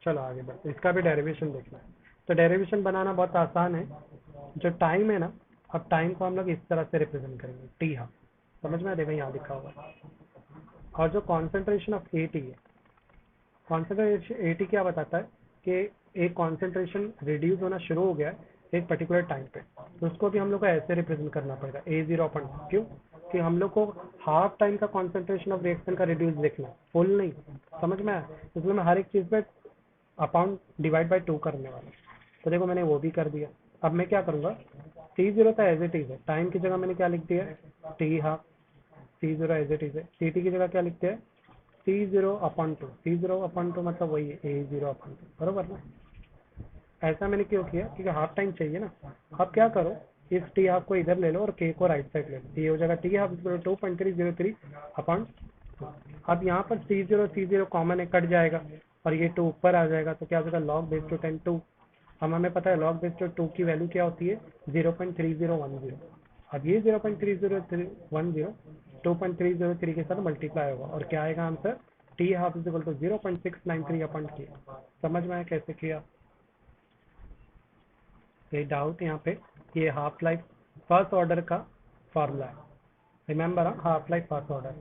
A: चलो आगे बढ़ते। इसका भी डेरिवेशन देखना है। तो डेरिवेशन बनाना बहुत आसान है। जो टाइम है ना, अब टाइम को हम लोग इस तरह से रिप्रेजेंट करेंगे, टी हाफ। समझ में? देखो यहाँ लिखा हुआ है। और जो कॉन्सेंट्रेशन ऑफ ए टी है, कॉन्सेंट्रेशन ए टी क्या बताता है कि एक कॉन्सेंट्रेशन रिड्यूस होना शुरू हो गया है एक पर्टिकुलर टाइम पे, तो उसको भी हम लोग को ऐसे रिप्रेजेंट करना पड़ेगा A0 क्यों कि हम लोग को हाफ टाइम का कॉन्सेंट्रेशन ऑफ रिएक्शन का रिड्यूस देखना है, फुल नहीं। समझ में आया? इसलिए मैं हर एक चीज़ पे अपॉन डिवाइड बाय 2 करने वाला। तो देखो मैंने वो भी कर दिया। अब मैं क्या करूँगा, T0 तो एज इट इज है, टाइम की जगह मैंने क्या लिख दिया है, T half. T0 as it is है, टी की जगह क्या लिखते हैं, T0/2। T0/2 मतलब वही है A0/2, बरोबर ना? ऐसा मैंने क्यों किया, क्योंकि हाफ टाइम चाहिए ना। अब क्या करो, इस टी हाफ को इधर ले लो और के को राइट साइड ले लो, ये हो जाएगा टी हाफ 2.303/2। अब यहाँ पर C0 कॉमन है, कट जाएगा और ये 2 ऊपर आ जाएगा, तो क्या हो जाएगा log base to 10 2। हम हमें पता है log base to 2 की वैल्यू क्या होती है, 0.3010। अब ये 0.3010 2.303 के साथ मल्टीप्लाई होगा और क्या आएगा answer, T half is equal to 0.693/k। समझ में आया कैसे किया? ये डाउट यहाँ पे, ये हाफ लाइफ फर्स्ट ऑर्डर का फॉर्मूला है, remember half life first order.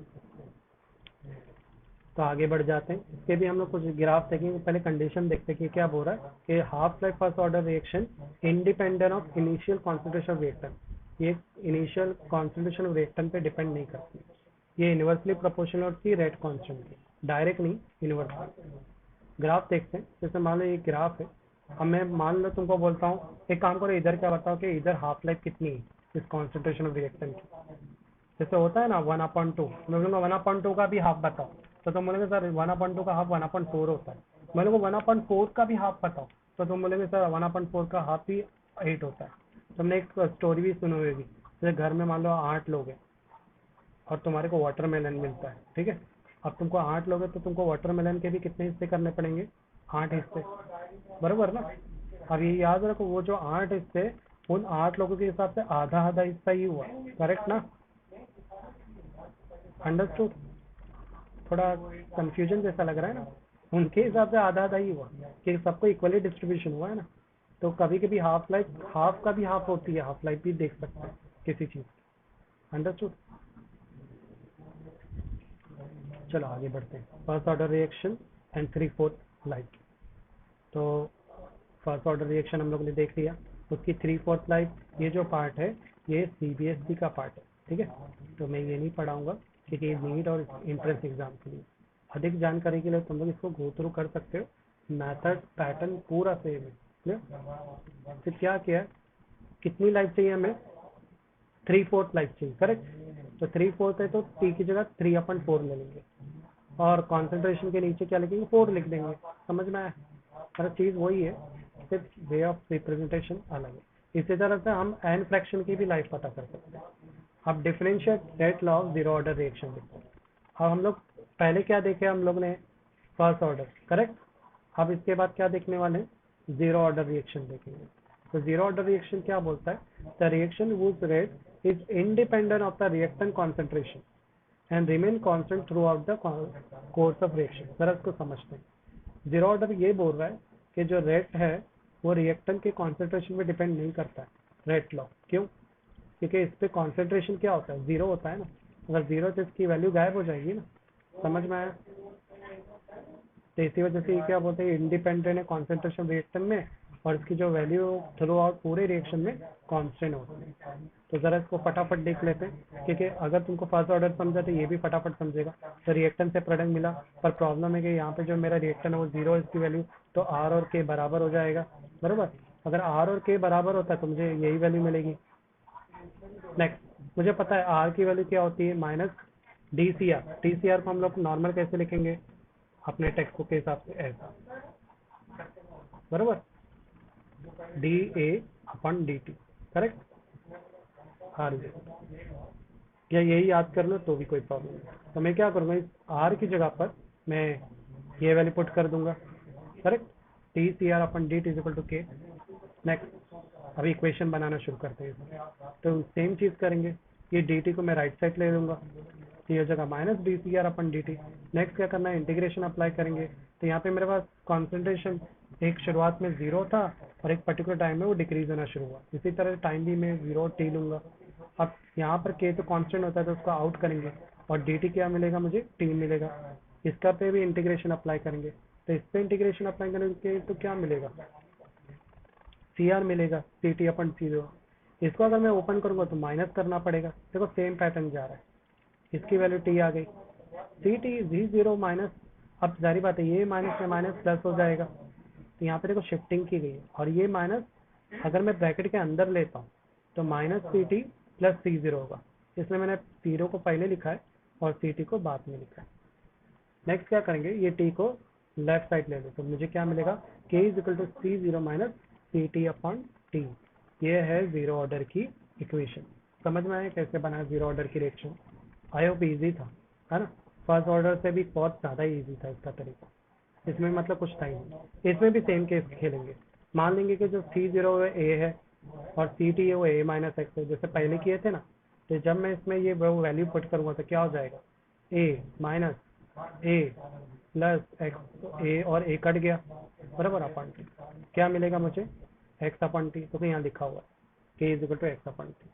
A: तो आगे बढ़ जाते हैं, इसके भी हम लोग कुछ ग्राफ देखेंगे। पहले कंडीशन देखते हैं कि क्या बोल रहा है कि half life first order reaction independent of initial concentration of reactant. ये इनिशियल कॉन्सेंट्रेशन ऑफ रिएक्टेंट पे डिपेंड नहीं करती, ये इनवर्सली प्रोपोर्शनल होती है रेट कांस्टेंट की, डायरेक्ट नहीं, इनवर्सली। ग्राफ देखते हैं, जैसे मान लो ये ग्राफ है। अब मैं मान लो तुमको बोलता हूँ एक काम करो, इधर क्या बताओ कि इधर हाफ लाइफ कितनी है इस कॉन्सेंट्रेशन ऑफ रिएक्टेंट की। जैसे होता है ना 1/2, मैं बोलूँगा 1/2 का भी हाफ बताओ, तो तुम बोलेंगे सर 1/2 का हाफ 1/4 होता है। मैं लोगों 1/4 का भी हाफ बताओ, तो तुम बोलेंगे सर 1/4 का हाफ ही 8 होता है। तुमने एक स्टोरी भी सुनी होगी, जैसे घर में मान लो 8 लोग हैं और तुम्हारे को वाटरमेलन मिलता है, ठीक है। अब तुमको 8 लोग हैं तो तुमको वाटरमेलन के भी कितने हिस्से करने पड़ेंगे, 8 हिस्से, बरोबर ना? अब ये याद रखो, वो जो 8 हिस्से, उन 8 लोगों के हिसाब से आधा आधा हिस्सा ही हुआ, करेक्ट ना? अंडरस्टूड? थोड़ा कंफ्यूजन जैसा लग रहा है ना, उनके हिसाब से आधा आधा ही हुआ कि सबको इक्वली डिस्ट्रीब्यूशन हुआ है ना। तो कभी कभी हाफ लाइफ हाफ का भी हाफ होती है, हाफ लाइफ भी देख सकते हैं किसी चीज। अंडरस्टूड? चलो आगे बढ़ते हैं। First order reaction and 3/4 life. तो फर्स्ट ऑर्डर रिएक्शन हम लोग ने देख लिया, उसकी 3/4 लाइफ, ये जो पार्ट है ये सीबीएसई का पार्ट है, ठीक है। तो मैं ये नहीं पढ़ाऊंगा क्योंकि नीट और इंट्रेंस एग्जाम के लिए अधिक जानकारी के लिए तुम लोग इसको गो थ्रू कर सकते हो। मेथड पैटर्न पूरा सेम है, क्लियर? फिर क्या किया, कितनी लाइफ चाहिए हमें, 3/4 लाइफ चाहिए, करेक्ट। तो 3/4 है तो टी की जगह 3/4 ले लेंगे और कॉन्सेंट्रेशन के नीचे क्या लिखेंगे, 4 लिख देंगे। समझ में आया? हर चीज़ वही है, सिर्फ वे ऑफ रिप्रेजेंटेशन अलग है। इसी तरह से हम एन फ्रैक्शन की भी लाइफ पता कर सकते हैं। अब differentiate rate law of zero order reaction देखते हैं। अब हम लोग पहले क्या देखे, हम लोग ने फर्स्ट ऑर्डर, करेक्ट। अब इसके बाद क्या देखने वाले हैं, जीरो ऑर्डर रिएक्शन देखेंगे। तो जीरो ऑर्डर रिएक्शन क्या बोलता है? The reaction whose rate is independent of the reactant concentration and remain constant throughout the course of reaction। जरा इसको समझते हैं। जीरो ऑर्डर ये बोल रहा है कि जो रेट है वो रिएक्टेंट के कॉन्सेंट्रेशन पे डिपेंड नहीं करता है। रेट लॉ क्यों? क्योंकि इस पे कॉन्सेंट्रेशन क्या होता है? जीरो होता है ना। अगर जीरो तो इसकी वैल्यू गायब हो जाएगी ना। समझ में आया? तो इसी वजह से ये क्या बोलते हैं, इंडिपेंडेंट है कॉन्सेंट्रेशन रिएक्शन में, और इसकी जो वैल्यू थ्रू आउट पूरे रिएक्शन में कांस्टेंट होती है। तो जरा इसको फटाफट देख लेते हैं, क्योंकि अगर तुमको फर्स्ट ऑर्डर समझा तो ये भी फटाफट समझेगा। तो रिएक्टेंट से प्रोडक्ट मिला, पर प्रॉब्लम है कि यहाँ पे जो मेरा रिएक्टेंट है वो जीरो इसकी वैल्यू, तो आर और के बराबर हो जाएगा, बराबर। अगर आर और के बराबर होता है तो मुझे यही वैल्यू मिलेगी। नेक्स्ट, मुझे पता है आर की वैल्यू क्या होती है, minus D C R. D C R को हम लोग नॉर्मल कैसे लिखेंगे अपने टेक्स्ट बुक के हिसाब से, ऐसा, बराबर, D A upon D T, correct. R या यही याद कर लो तो भी कोई प्रॉब्लम नहीं। तो मैं क्या करूँगा, इस आर की जगह पर मैं ये वैल्यू पुट कर दूंगा, correct. T C R upon D T is equal to k. Next, अभी इक्वेशन बनाना शुरू करते हैं। तो सेम चीज़ करेंगे, ये डी टी को मैं राइट साइड ले लूंगा, तो ये जगह minus D C R upon D T. Next क्या करना है, इंटीग्रेशन अप्लाई करेंगे। तो यहाँ पे मेरे पास कॉन्सेंट्रेशन एक शुरुआत में जीरो था और एक पर्टिकुलर टाइम में वो डिक्रीज होना शुरू हुआ। इसी तरह टाइम भी मैं जीरो टी लूंगा। अब यहाँ पर के तो कांस्टेंट होता है तो उसको आउट करेंगे, और डी टी क्या मिलेगा, मुझे टी मिलेगा। इसका पे भी इंटीग्रेशन अप्लाई करेंगे, तो इस पे इंटीग्रेशन अप्लाई करेंगे तो क्या मिलेगा, सी आर मिलेगा, सी टी अपन सी जीरो। इसको अगर मैं ओपन करूंगा तो माइनस करना पड़ेगा। देखो सेम पैटर्न जा रहा है, इसकी वैल्यू टी आ गई, C T G zero minus. अब जारी बात है, ये माइनस में माइनस प्लस हो जाएगा, तो यहाँ पे देखो शिफ्टिंग की गई है। और ये माइनस अगर मैं ब्रैकेट के अंदर लेता हूँ तो माइनस सी टी प्लस सी जीरो होगा। इसमें मैंने जीरो को पहले लिखा है और सी टी को बाद में लिखा है। नेक्स्ट क्या करेंगे, ये टी को लेफ्ट साइड ले लो, तो मुझे क्या मिलेगा, k is equal to C zero minus C T upon T. ये है जीरो ऑर्डर की इक्वेशन। समझ में आया कैसे बनाया जीरो ऑर्डर की रिएक्शन? आई होप इजी था, है ना। फर्स्ट ऑर्डर से भी बहुत ज़्यादा इजी था इसका तरीका, इसमें मतलब कुछ था ही नहीं। इसमें भी सेम केस खेलेंगे। मान लेंगे कि जो सी जीरो ए है और सी टी है वो ए माइनस एक्स है, जैसे पहले किए थे ना। तो जब मैं इसमें ये वो वैल्यू पुट करूँगा तो क्या हो जाएगा, ए माइनस ए प्लस एक्स, तो ए और ए कट गया, बराबर, अपन टी। क्या मिलेगा मुझे, एक्स अपन टी, तो यहाँ लिखा हुआ है k is equal to X upon T.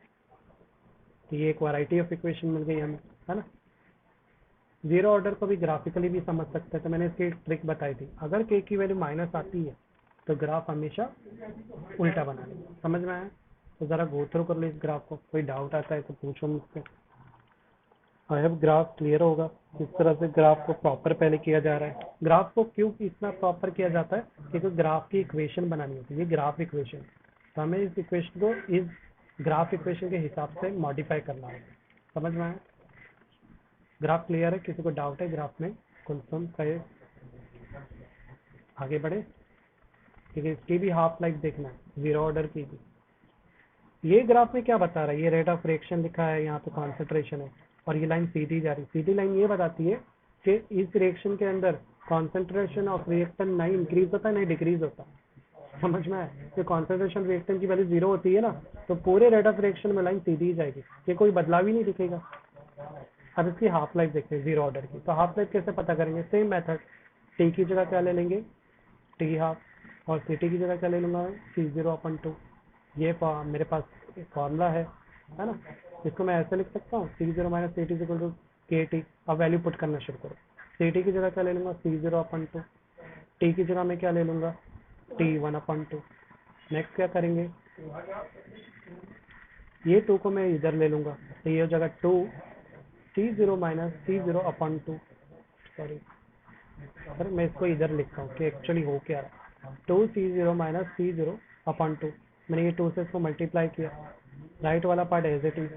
A: तो ये एक वैरायटी ऑफ इक्वेशन मिल गई हमें, है ना। जीरो ऑर्डर को भी ग्राफिकली भी समझ सकते हैं, तो मैंने इसकी ट्रिक बताई थी। अगर के की वैल्यू माइनस आती है तो ग्राफ हमेशा उल्टा बनाने, समझ में आया? तो जरा गो थ्रू कर लो इस ग्राफ को, कोई डाउट आता है तो पूछो मुझसे। आई होप ग्राफ क्लियर होगा, किस तरह से ग्राफ को प्रॉपर पहले किया जा रहा है। ग्राफ को क्यों इतना प्रॉपर किया जाता है, क्योंकि ग्राफ की इक्वेशन बनानी होती है। ये ग्राफ इक्वेशन, तो हमें इस इक्वेशन को इस ग्राफ इक्वेशन के हिसाब से मॉडिफाई करना होगा। समझ में आया? ग्राफ क्लियर है? किसी को डाउट है ग्राफ में? कुलसुम कहे आगे बढ़े, क्योंकि इसकी भी हाफ लाइफ देखना है, जीरो ऑर्डर की भी। ये ग्राफ में क्या बता रहा है, ये रेट ऑफ रिएक्शन लिखा है, यहाँ पे कॉन्सेंट्रेशन है, और ये लाइन सीधी जा रही है। सीधी लाइन ये बताती है कि इस रिएक्शन के अंदर कॉन्सेंट्रेशन ऑफ रिएक्टेंट नहीं इंक्रीज होता है नहीं डिक्रीज होता। समझ में आया? तो कॉन्सेंट्रेशन रिएक्टेंट की वैल्यू जीरो होती है ना, तो पूरे रेट ऑफ रिएक्शन में लाइन सीधी ही जाएगी, ये कोई बदलाव ही नहीं दिखेगा। अब इसकी हाफ लाइफ देखते हैं जीरो ऑर्डर की। तो हाफ लाइफ कैसे पता करेंगे, सेम मेथड, टी की जगह क्या ले लेंगे, टी हाफ, और सी टी की जगह क्या ले लूंगा, सी जीरो अपन टू। ये मेरे पास फॉर्मूला है ना। इसको मैं ऐसे लिख सकता हूँ, C zero minus C T equal to के टी। अब वैल्यू पुट करना शुरू करो। सी टी की जगह क्या ले लूंगा, C zero upon two. T की जगह मैं क्या ले लूंगा, T one upon two. Next क्या करेंगे, ये टू को मैं इधर ले लूंगा, तो ये जगह two C zero minus C zero upon two. Sorry sir, मैं इसको इधर लिखता हूँ कि एक्चुअली हो क्या रहा है, two C zero minus C zero upon two. मैंने ये टू से इसको मल्टीप्लाई किया, राइट वाला पार्ट एज इट इज।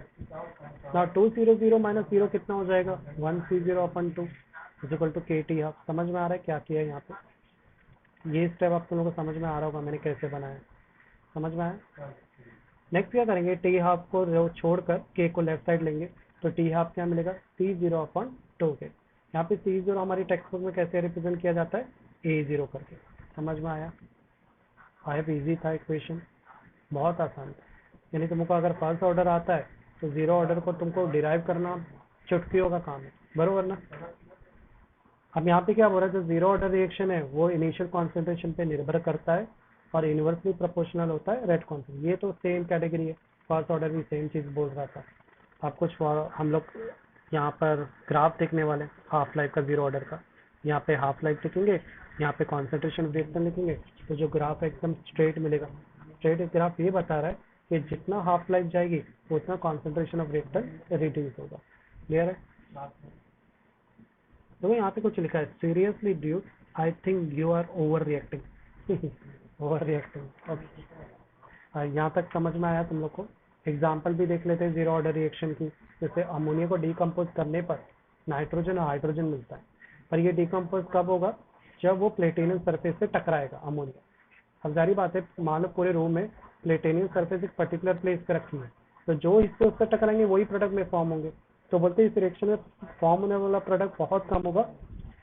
A: ना two zero zero minus zero कितना हो जाएगा, one C zero upon two is equal to के टी हाफ। समझ में आ रहा है क्या किया है यहाँ पे? ये स्टेप आप लोगों को समझ में आ रहा होगा मैंने कैसे बनाया, समझ में आया? नेक्स्ट क्या करेंगे, टी हाफ को छोड़कर के को लेफ्ट साइड लेंगे, तो टी हाफ क्या मिलेगा, सी जीरो अपन टू के। यहाँ पे सी जीरो हमारी टेक्स्ट बुक में कैसे रिप्रेजेंट किया जाता है, ए जीरो करके। समझ में आया? आई होप इजी था इक्वेशन। बहुत आसान है। यानी तुमको अगर फर्स्ट ऑर्डर आता है तो जीरो ऑर्डर को तुमको डिराइव करना चुटकियों का काम है, बरोबर ना। अब यहाँ पे क्या हो रहा है, जो जीरो ऑर्डर रिएक्शन है वो इनिशियल कॉन्सेंट्रेशन पे निर्भर करता है और इनवर्सली प्रोपोर्शनल होता है रेट कॉन्सेंट्रेशन। ये तो सेम कैटेगरी है, फर्स्ट ऑर्डर भी सेम चीज बोल रहा था। आप कुछ हम लोग यहाँ पर ग्राफ देखने वाले हाफ लाइफ का जीरो ऑर्डर का। यहाँ पे हाफ लाइफ लिखेंगे, यहाँ पे कॉन्सेंट्रेशन रिएक्शन लिखेंगे, तो जो ग्राफ एकदम स्ट्रेट मिलेगा। स्ट्रेट ग्राफ ये बता रहा है कि जितना हाफ लाइफ जाएगी उतना कॉन्सेंट्रेशन ऑफ रिएक्टर रिड्यूस होगा। क्लियर है। तो यहाँ पे कुछ लिखा है, seriously dude, I think you are over reacting. Over reacting, okay. यहाँ तक समझ में आया तुम लोग को। एग्जाम्पल भी देख लेते हैं जीरो ऑर्डर रिएक्शन की। जैसे अमोनिया को डिकम्पोज करने पर नाइट्रोजन और हाइड्रोजन मिलता है, पर ये डिकम्पोज कब होगा, जब वो प्लेटिनियम सरफेस से टकराएगा अमोनिया। अब जारी बात है, मान लो पूरे रूम में प्लेटिनियम सरफेस एक पर्टिकुलर प्लेस पे रखी है, तो जो हिस्से उससे टकराएंगे वही प्रोडक्ट में फॉर्म होंगे। तो बोलते हैं इस रिएक्शन में फॉर्म होने वाला प्रोडक्ट बहुत कम होगा,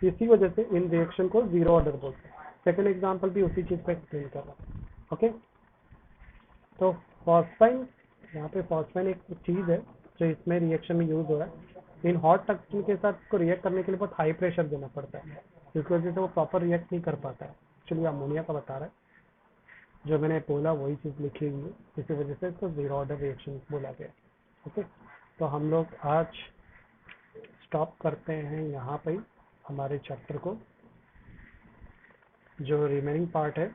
A: इसी वजह से इन रिएक्शन को जीरो ऑर्डर बोलते हैं। सेकंड एग्जांपल भी उसी चीज पे एक्सप्लेन कर रहा हूँ। ओके, तो फॉस्फाइन, यहाँ पे फॉस्फाइन एक चीज है जो इसमें रिएक्शन में यूज हो रहा है। इन हॉट टंगस्टन के साथ इसको रिएक्ट करने के लिए बहुत हाई प्रेशर देना पड़ता है, जिसकी वजह से वो प्रॉपर रिएक्ट नहीं कर पाता है। एक्चुअली अमोनिया का बता रहा है, जो मैंने बोला वही चीज लिखी हुई है, इसी वजह से इसको जीरो ऑर्डर रिएक्शन बोला गया। ओके, तो हम लोग आज स्टॉप करते हैं यहाँ पे हमारे चैप्टर को। जो रिमेनिंग पार्ट है